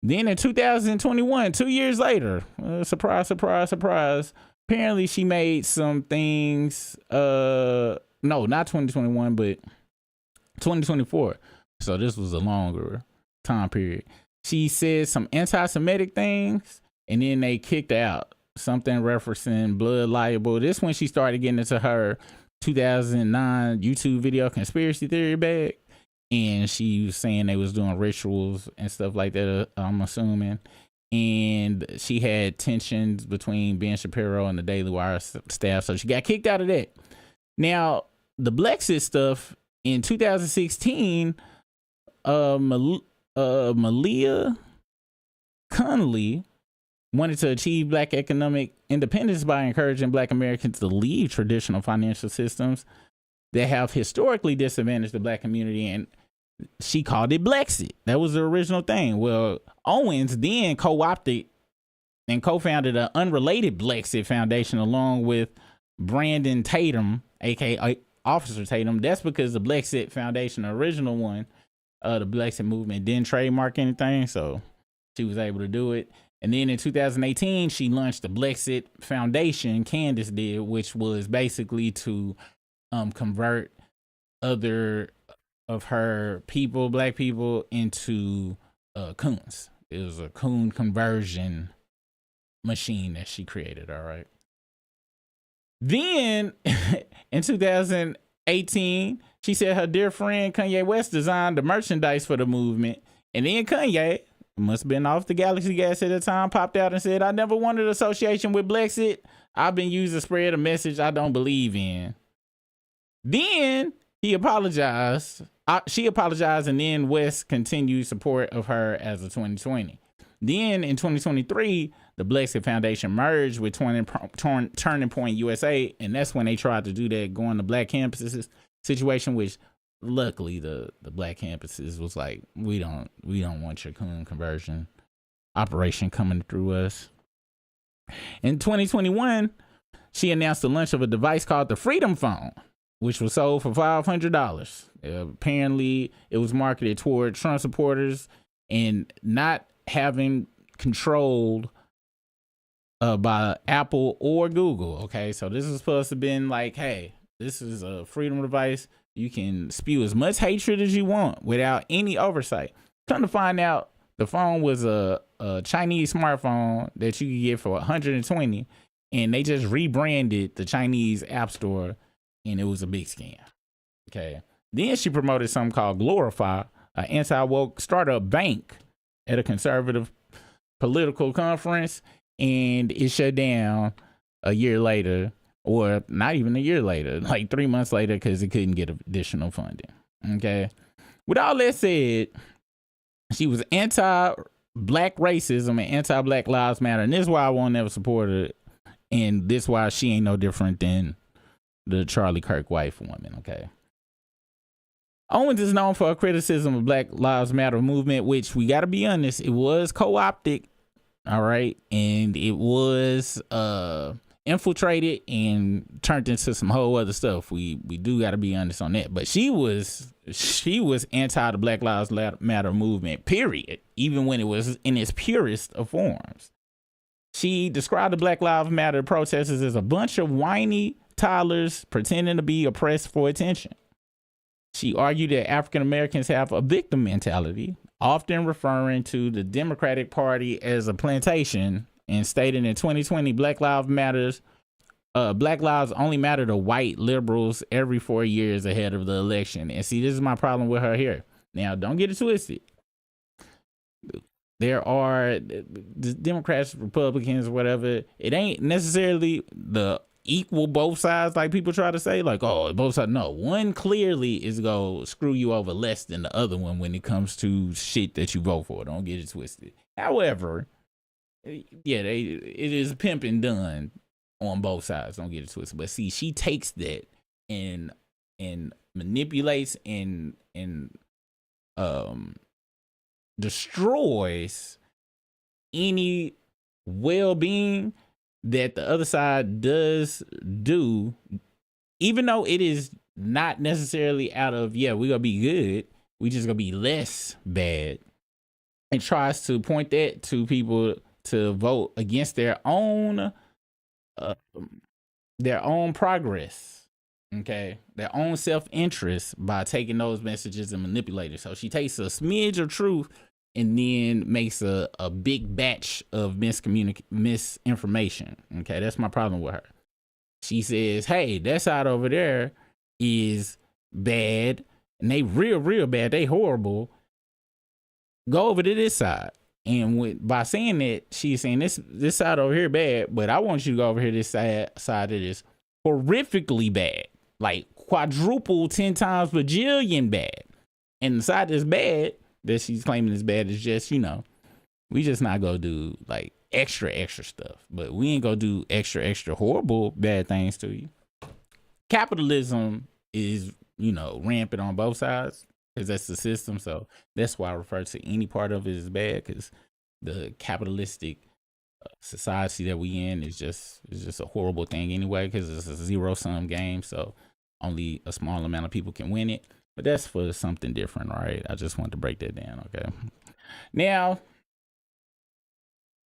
Then in 2021, 2 years later, surprise, surprise, surprise. Apparently she made some things, no, not 2021, but 2024. So this was a longer time period. She said some anti-Semitic things, and then they kicked her out. Something referencing blood libel. This when she started getting into her 2009 YouTube video conspiracy theory bag, and she was saying they was doing rituals and stuff like that, I'm assuming. And she had tensions between Ben Shapiro and the Daily Wire staff, so she got kicked out of that. Now, the Blexit stuff in 2016, Malia Connolly wanted to achieve Black economic independence by encouraging Black Americans to leave traditional financial systems that have historically disadvantaged the Black community, and she called it Blexit. That was the original thing. Well, Owens then co-opted and co-founded an unrelated Blexit Foundation along with Brandon Tatum, aka Officer Tatum. That's because the Blexit Foundation, the original one, the Blexit movement, didn't trademark anything, so she was able to do it. And then in 2018, she launched the Blexit Foundation, Candace did, which was basically to convert other of her people, Black people, into Kewns. It was a Kewn conversion machine that she created, all right? Then in 2018, she said her dear friend Kanye West designed the merchandise for the movement. And then Kanye, must have been off the Galaxy Gas at the time, popped out and said, I never wanted association with Blexit. I've been used to spread a message I don't believe in. Then he apologized. She apologized, and then West continued support of her as of 2020. Then in 2023, the Blexit Foundation merged with Turning Point USA, and that's when they tried to do that going to Black campuses situation, which luckily the Black campuses was like, we don't want your conversion operation coming through us. In 2021, she announced the launch of a device called the Freedom Phone, which was sold for $500. Apparently, it was marketed toward Trump supporters and not having controlled by Apple or Google. Okay, so this is supposed to have been like, hey, this is a freedom device. You can spew as much hatred as you want without any oversight. Come to find out, the phone was a Chinese smartphone that you could get for $120, and they just rebranded the Chinese app store, and it was a big scam. Okay. Then she promoted something called Glorify, an anti-woke startup bank at a conservative political conference, and it shut down a year later, or not even a year later, like 3 months later, because it couldn't get additional funding. Okay. With all that said, she was anti-Black racism and anti-Black Lives Matter, and this is why I won't ever support her, and this is why she ain't no different than the Charlie Kirk wife woman. Okay. Owens is known for her criticism of Black Lives Matter movement, which, we got to be honest, it was co-opted, all right, and it was infiltrated and turned into some whole other stuff. We do got to be honest on that. But she was anti the Black Lives Matter movement, period, even when it was in its purest of forms. She described the Black Lives Matter protesters as a bunch of whiny toddlers pretending to be oppressed for attention. She argued that African Americans have a victim mentality, often referring to the Democratic Party as a plantation, and stated in 2020, Black Lives only matter to white liberals every 4 years ahead of the election. And see, this is my problem with her here. Now, don't get it twisted. There are the Democrats, Republicans, whatever. It ain't necessarily the equal both sides like people try to say, like, oh, both sides. No, one clearly is gonna screw you over less than the other one when it comes to shit that you vote for. Don't get it twisted. However, yeah, it is pimping done on both sides. Don't get it twisted. But see, she takes that and and manipulates and destroys any well-being that the other side does do, even though it is not necessarily out of, yeah, we're gonna be good, we just gonna be less bad, and tries to point that to people to vote against their own progress, okay, their own self-interest by taking those messages and manipulating. So she takes a smidge of truth and then makes a big batch of misinformation. Okay, that's my problem with her. She says, hey, that side over there is bad, and they real bad, they horrible. Go over to this side. And by saying that, she's saying this side over here bad, but I want you to go over here this side that is horrifically bad, like quadruple, 10 times bajillion bad. And the side that's bad, that she's claiming is bad, is just, you know, we just not gonna do like extra stuff, but we ain't gonna do extra horrible bad things to you. Capitalism is, you know, rampant on both sides, because that's the system. So that's why I refer to any part of it as bad, because the capitalistic society that we in is just a horrible thing anyway, because it's a zero-sum game. So only a small amount of people can win it. But that's for something different, right? I just wanted to break that down, okay? Now,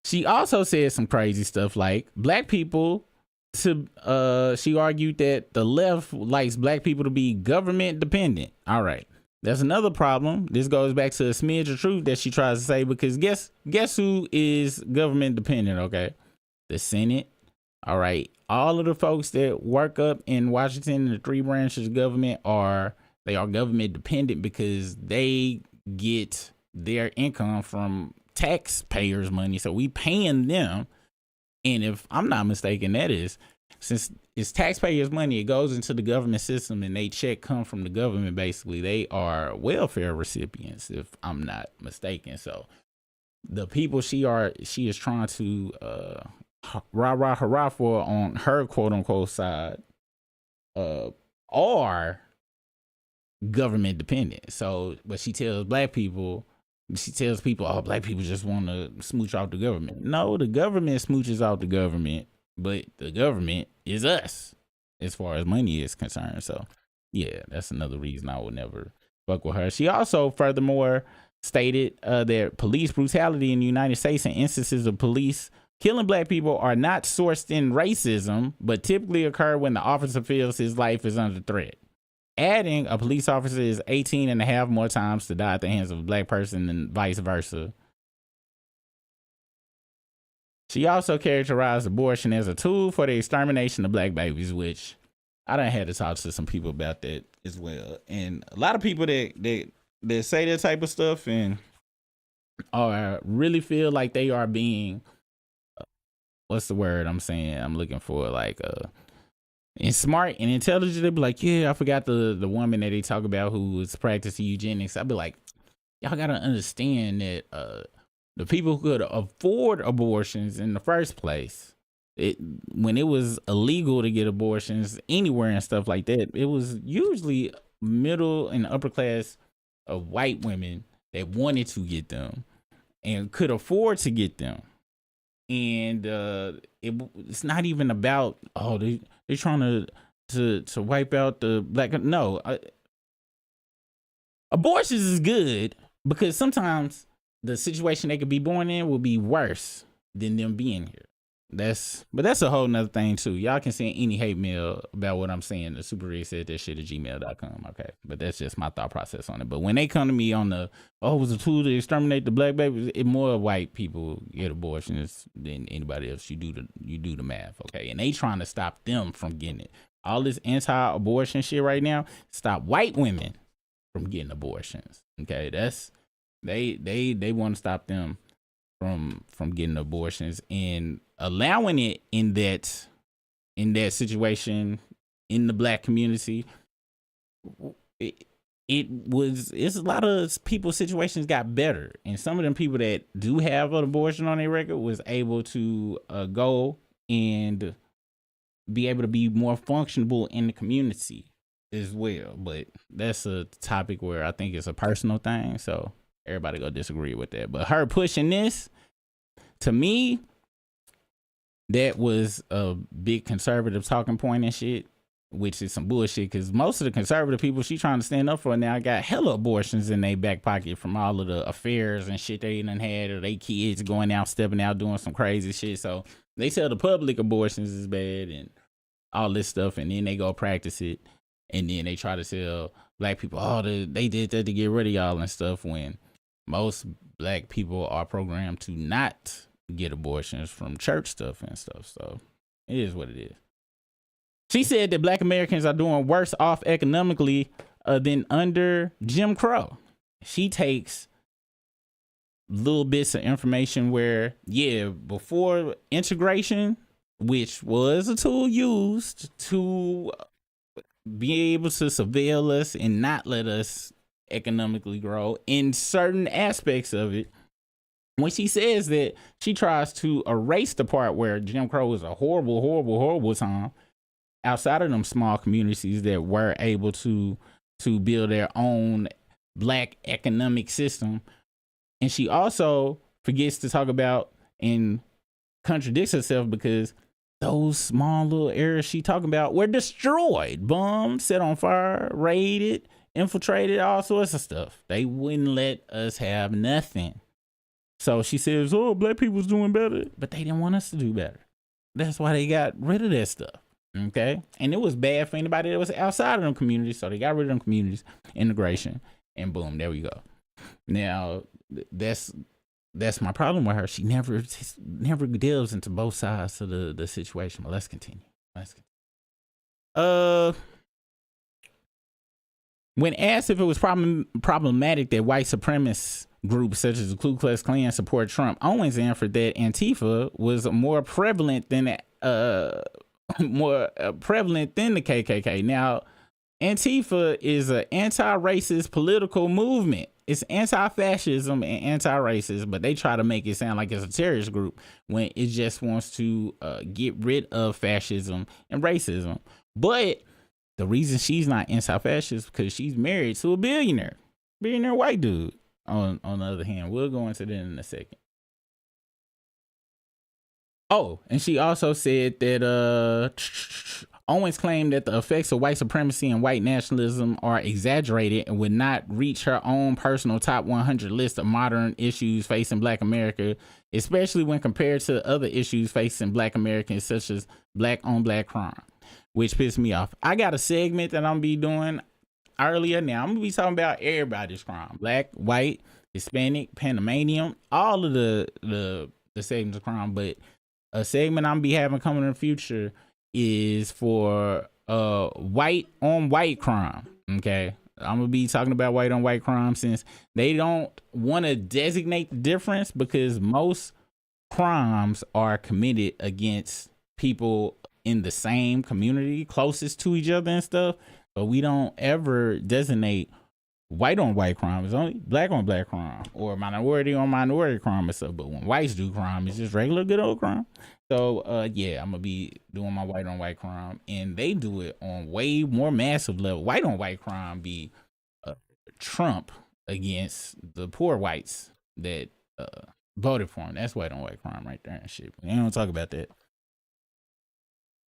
she also said some crazy stuff like black people she argued that the left likes black people to be government dependent. All right. That's another problem. This goes back to a smidge of truth that she tries to say, because guess who is government dependent, okay? The Senate. All right. All of the folks that work up in Washington, the three branches of government are government dependent because they get their income from taxpayers' money. So we paying them. And if I'm not mistaken, that is, since it's taxpayers' money, it goes into the government system and they check come from the government. Basically, they are welfare recipients, if I'm not mistaken. So the people she is trying to rah hurrah for on her quote unquote side are government dependent. So, but she tells people, oh, black people just want to smooch off the government. No, the government smooches off the government, but the government is us as far as money is concerned. So yeah, that's another reason I would never fuck with her. She also furthermore stated that police brutality in the United States and instances of police killing black people are not sourced in racism, but typically occur when the officer feels his life is under threat. Adding, a police officer is 18 and a half more times to die at the hands of a black person than vice versa. She also characterized abortion as a tool for the extermination of black babies, which I done had to talk to some people about that as well. And a lot of people that say that type of stuff and really feel like they are being, what's the word I'm saying? I'm looking for, like, and smart and intelligent. They be like, yeah, I forgot the woman that they talk about who was practicing eugenics. I'd be like, y'all gotta understand that the people who could afford abortions in the first place, when it was illegal to get abortions anywhere and stuff like that, it was usually middle and upper class of white women that wanted to get them and could afford to get them. And it's not even about, oh, they're trying to wipe out the black. No, abortions is good because sometimes the situation they could be born in will be worse than them being here. But that's a whole nother thing too. Y'all can send any hate mail about what I'm saying. The Super Rig said that shit at gmail.com. Okay. But that's just my thought process on it. But when they come to me on it was a tool to exterminate the black babies, more white people get abortions than anybody else. You do the math. Okay. And they trying to stop them from getting it. All this anti-abortion shit right now, stop white women from getting abortions. Okay. They want to stop them from getting abortions, and allowing it in that situation in the black community. It's a lot of people's situations got better, and some of them people that do have an abortion on their record was able to go and be able to be more functionable in the community. as well. But that's a topic where I think it's a personal thing. So everybody go disagree with that. But her pushing this, to me, that was a big conservative talking point and shit, which is some bullshit, because most of the conservative people she trying to stand up for now got hella abortions in their back pocket from all of the affairs and shit they done had, or they kids going out, stepping out, doing some crazy shit. So they tell the public abortions is bad and all this stuff, and then they go practice it, and then they try to tell black people, oh, they did that to get rid of y'all and stuff, when most black people are programmed to not get abortions from church stuff and stuff. So it is what it is. She said that black Americans are doing worse off economically than under Jim Crow. She takes little bits of information where, yeah, before integration, which was a tool used to be able to surveil us and not let us economically grow in certain aspects of it, when she says that, she tries to erase the part where Jim Crow was a horrible, horrible, horrible time outside of them small communities that were able to build their own black economic system. And she also forgets to talk about and contradicts herself, because those small little areas she talking about were destroyed, bombed, set on fire, raided, infiltrated, all sorts of stuff. They wouldn't let us have nothing. So she says, oh, black people's doing better, but they didn't want us to do better. That's why they got rid of that stuff. Okay. And it was bad for anybody that was outside of them communities. So they got rid of them communities, integration, and boom, there we go. Now that's my problem with her. She never delves into both sides of the situation. But let's continue. When asked if it was problematic that white supremacist groups such as the Ku Klux Klan support Trump, Owens answered that Antifa was more prevalent than the KKK. Now, Antifa is an anti-racist political movement. It's anti-fascism and anti-racist, but they try to make it sound like it's a terrorist group when it just wants to get rid of fascism and racism. But the reason she's not anti-fascist is because she's married to a billionaire white dude. On the other hand, we'll go into that in a second. Oh, and she also said that Owens claimed that the effects of white supremacy and white nationalism are exaggerated and would not reach her own personal top 100 list of modern issues facing black America, especially when compared to other issues facing black Americans, such as black on black crime, which pissed me off. I got a segment that I'm gonna be doing earlier. Now I'm gonna be talking about everybody's crime: black, white, Hispanic, Panamanian, all of the segments of crime. But a segment I'm gonna be having coming in the future is for white on white crime. Okay, I'm gonna be talking about white on white crime, since they don't want to designate the difference, because most crimes are committed against people in the same community, closest to each other and stuff. But we don't ever designate white on white crime. It's only black on black crime, or minority on minority crime and stuff. But when whites do crime, it's just regular good old crime. So yeah, I'm gonna be doing my white on white crime, and they do it on way more massive level. White on white crime be Trump against the poor whites that voted for him. That's white on white crime right there and shit. We don't talk about that.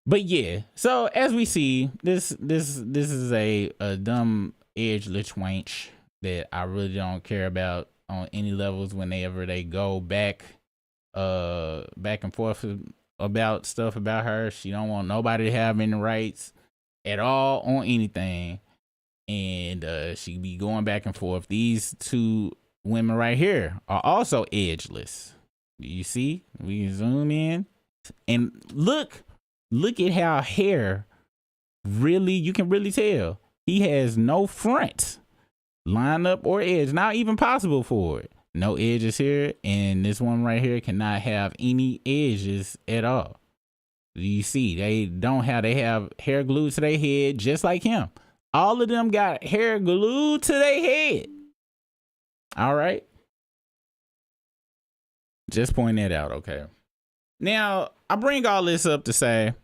But yeah, so as we see, this is a dumb edgeless wench that I really don't care about on any levels. Whenever they go back and forth about stuff about her, she don't want nobody to have any rights at all on anything, and she be going back and forth. These two women right here are also edgeless. You see, we can zoom in and look at how hair really, you can really tell he has no front line up or edge, not even possible for it. No edges here, and this one right here cannot have any edges at all. You see, they have hair glued to their head just like him. All of them got hair glued to their head. All right, just point that out. Okay, now I bring all this up to say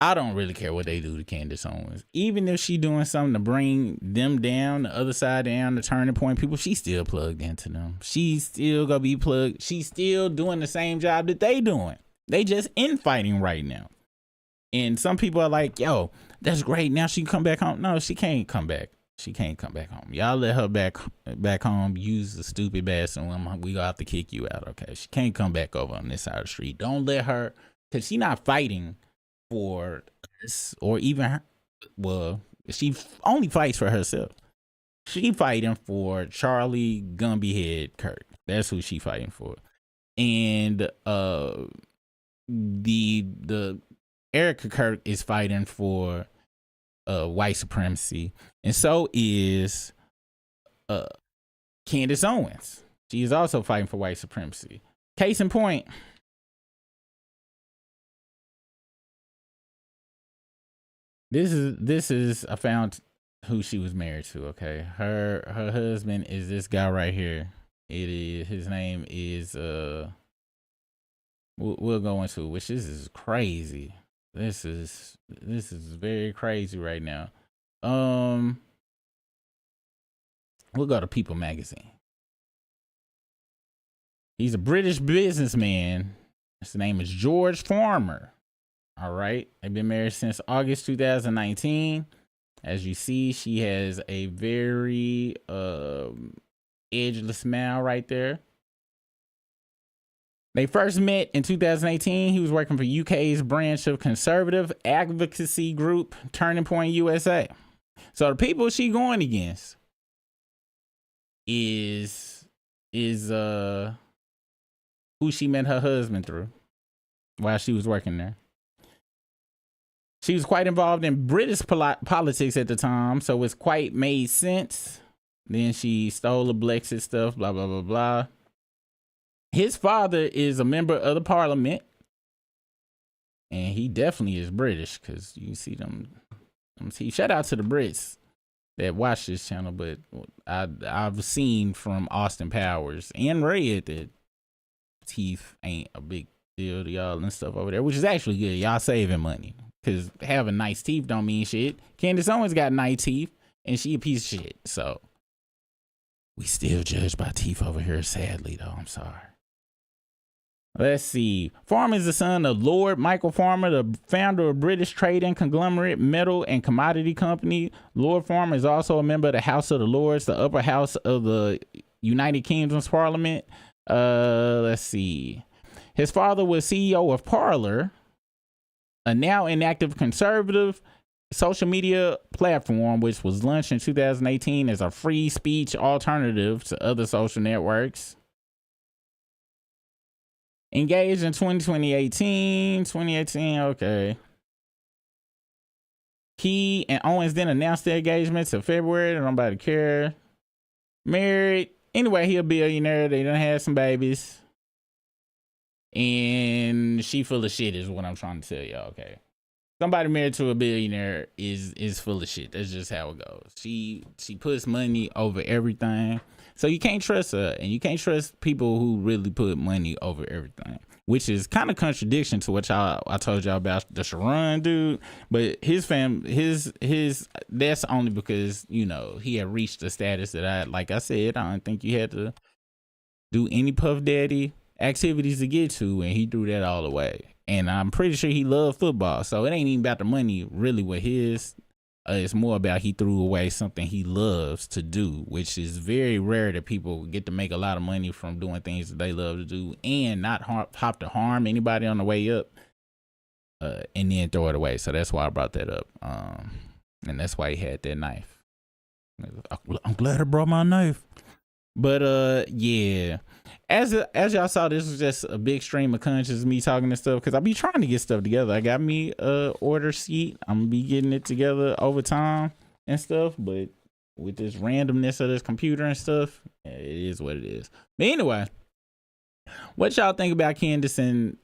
I don't really care what they do to Candace Owens. Even if she doing something to bring them down, the other side down, the turning point people, she still plugged into them. She's still gonna be plugged. She's still doing the same job that they doing. They just infighting right now. And some people are like, yo, that's great. Now she can come back home. No, she can't come back. She can't come back home. Y'all let her back home, use the stupid bathroom. We gonna have to kick you out, okay? She can't come back over on this side of the street. Don't let her, because she not fighting for us or even her. Well, she only fights for herself. She fighting for Charlie Gumby Head Kirk. That's who she fighting for. And the Erica Kirk is fighting for white supremacy, and so is Candace Owens. She is also fighting for white supremacy. Case in point, this is I found who she was married to. Okay, her husband is this guy right here. His name is we'll go into it, which this is crazy. This is very crazy right now. We'll go to People magazine. He's a British businessman. His name is George Farmer. All right. They've been married since August 2019. As you see, she has a very edgeless smile right there. They first met in 2018. He was working for UK's branch of conservative advocacy group Turning Point USA. So the people she going against is who she met her husband through while she was working there. She was quite involved in British politics at the time, so it's quite made sense. Then she stole the Brexit stuff, blah, blah, blah, blah. His father is a member of the parliament, and he definitely is British, because you see them. Shout out to the Brits that watch this channel, but I've seen from Austin Powers and read that teeth ain't a big deal to y'all and stuff over there, which is actually good. Y'all saving money, because having nice teeth don't mean shit. Candace Owens got nice teeth, and she a piece of shit. So we still judge by teeth over here, sadly, though. I'm sorry. Let's see. Farmer is the son of Lord Michael Farmer, the founder of British trading conglomerate Metal and Commodity Company. Lord Farmer is also a member of the House of the Lords, the upper house of the United Kingdom's Parliament. Let's see. His father was CEO of Parler, a now inactive conservative social media platform, which was launched in 2018 as a free speech alternative to other social networks. Engaged in 2018, okay. He and Owens then announced their engagement to February. Nobody care. Married. Anyway, he a billionaire. They done had some babies. And she full of shit is what I'm trying to tell y'all, okay? Somebody married to a billionaire is full of shit. That's just how it goes. She puts money over everything. So you can't trust her, and you can't trust people who really put money over everything, which is kind of contradiction to what I told y'all about the Sherrone dude. But his that's only because, you know, he had reached a status that like I said, I don't think you had to do any Puff Daddy activities to get to, and he threw that all away. And I'm pretty sure he loved football, so it ain't even about the money really with his. It's more about he threw away something he loves to do, which is very rare that people get to make a lot of money from doing things that they love to do and not have to harm anybody on the way up, and then throw it away. So that's why I brought that up, and that's why he had that knife. I'm glad I brought my knife. But yeah, as y'all saw, this was just a big stream of conscience, me talking and stuff, because I be trying to get stuff together. I got me a order sheet. I'm gonna be getting it together over time and stuff, but with this randomness of this computer and stuff, it is what it is. But anyway, what y'all think about Candace and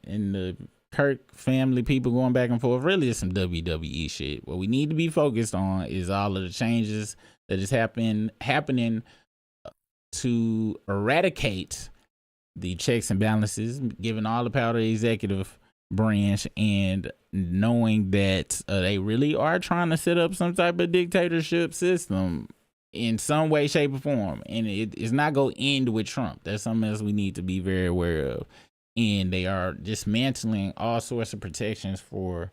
the Kirk family, people going back and forth? Really, it's some WWE shit. What we need to be focused on is all of the changes that is happening to eradicate the checks and balances, giving all the power to the executive branch, and knowing that they really are trying to set up some type of dictatorship system in some way, shape, or form, and it's not going to end with Trump. That's something else we need to be very aware of. And they are dismantling all sorts of protections for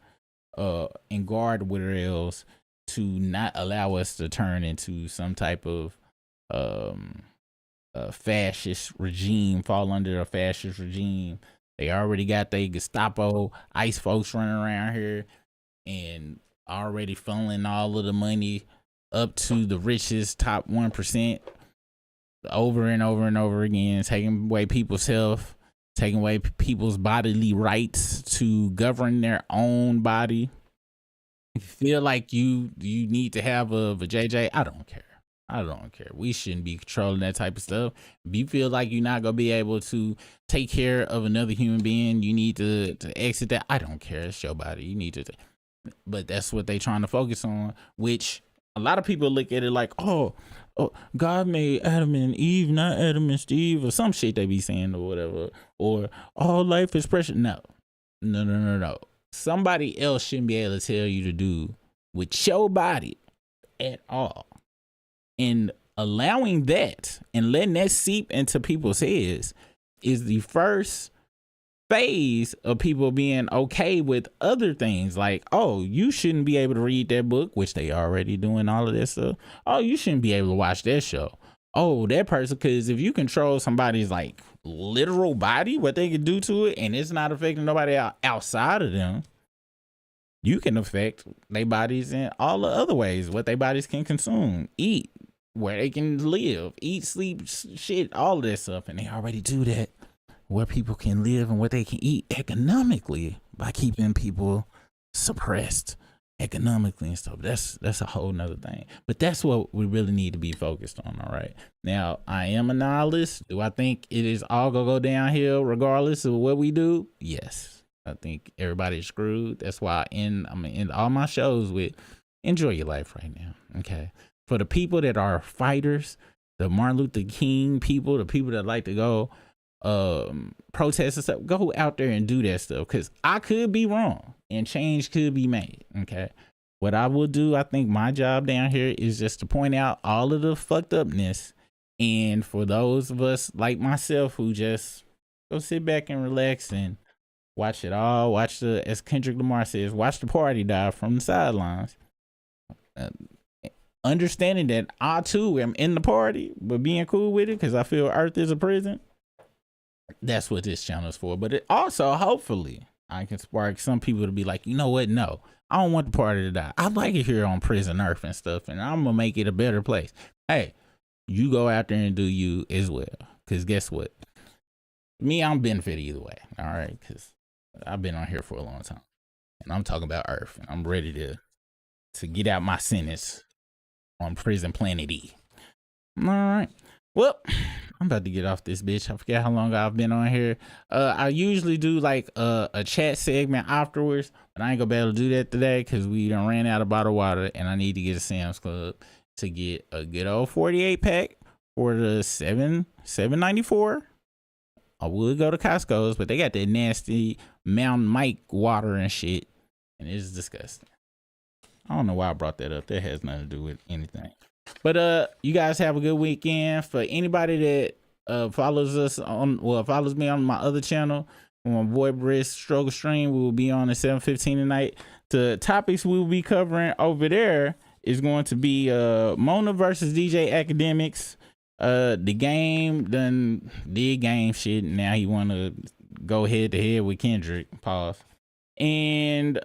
and guardrails to not allow us to turn into some type of fascist regime, fall under a fascist regime. They already got their Gestapo ICE folks running around here and already funneling all of the money up to the richest top 1% over and over and over again, taking away people's health, taking away people's bodily rights to govern their own body. If you feel like you need to have a JJ, I don't care. I don't care. We shouldn't be controlling that type of stuff. If you feel like you're not going to be able to take care of another human being, you need to exit that. I don't care. It's your body. You need to. But that's what they trying to focus on, which a lot of people look at it like, oh, God made Adam and Eve, not Adam and Steve, or some shit they be saying or whatever. Or all life is precious. No. Somebody else shouldn't be able to tell you to do with your body at all. And allowing that and letting that seep into people's heads is the first phase of people being okay with other things. Like, oh, you shouldn't be able to read that book, which they already doing all of that stuff. Oh, you shouldn't be able to watch that show. Oh, that person, because if you control somebody's like literal body, what they can do to it, and it's not affecting nobody outside of them, you can affect their bodies in all the other ways, what their bodies can consume, eat, where they can live, eat, sleep, shit, all of that stuff. And they already do that, where people can live and what they can eat economically by keeping people suppressed economically and stuff. That's a whole nother thing. But that's what we really need to be focused on. All right. Now, I am a nihilist. Do I think it is all gonna go downhill regardless of what we do? Yes. I think everybody's screwed. That's why I'm gonna end all my shows with enjoy your life right now. Okay. For the people that are fighters, the Martin Luther King people, the people that like to go protest and stuff, go out there and do that stuff, because I could be wrong and change could be made. Okay. What I will do, I think my job down here is just to point out all of the fucked upness, and for those of us like myself who just go sit back and relax and watch it all, watch the, as Kendrick Lamar says, watch the party die from the sidelines. Understanding that I too am in the party, but being cool with it because I feel Earth is a prison. That's what this channel is for. But it also, hopefully, I can spark some people to be like, you know what? No, I don't want the party to die. I like it here on Prison Earth and stuff, and I'm gonna make it a better place. Hey, you go out there and do you as well, because guess what? Me, I'm benefit either way. All right, because I've been on here for a long time, and I'm talking about Earth, and I'm ready to get out my sentence on Prison Planet E. All right. Well, I'm about to get off this bitch. I forget how long I've been on here. I usually do like a chat segment afterwards, but I ain't gonna be able to do that today because we done ran out of bottled water, and I need to get a Sam's Club to get a good old 48 pack for the $7.94. I would go to Costco's, but they got that nasty Mountain Mike water and shit, and it's disgusting. I don't know why I brought that up. That has nothing to do with anything. But you guys have a good weekend. For anybody that follows us on, well, follows me on my other channel, my boy Brisk Struggle Stream, we will be on at 7:15 tonight. The topics we will be covering over there is going to be Mona versus DJ Academics. The game done did game shit. Now he want to go head to head with Kendrick. Pause. And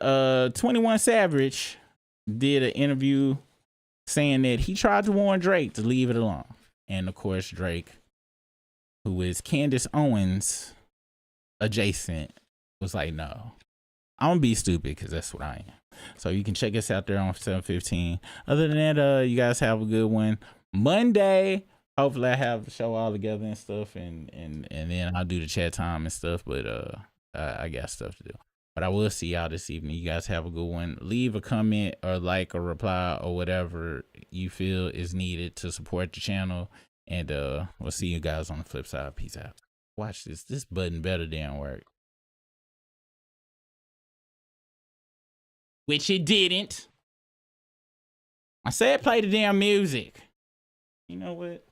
21 Savage did an interview saying that he tried to warn Drake to leave it alone. And of course, Drake, who is Candace Owens adjacent, was like, no, I'm gonna be stupid because that's what I am. So you can check us out there on 7:15. Other than that, you guys have a good one. Monday, hopefully I have the show all together and stuff, and then I'll do the chat time and stuff, but I got stuff to do. But I will see y'all this evening. You guys have a good one. Leave a comment or like or reply or whatever you feel is needed to support the channel. And we'll see you guys on the flip side. Peace out. Watch this. This button better damn work. which it didn't. I said play the damn music. You know what?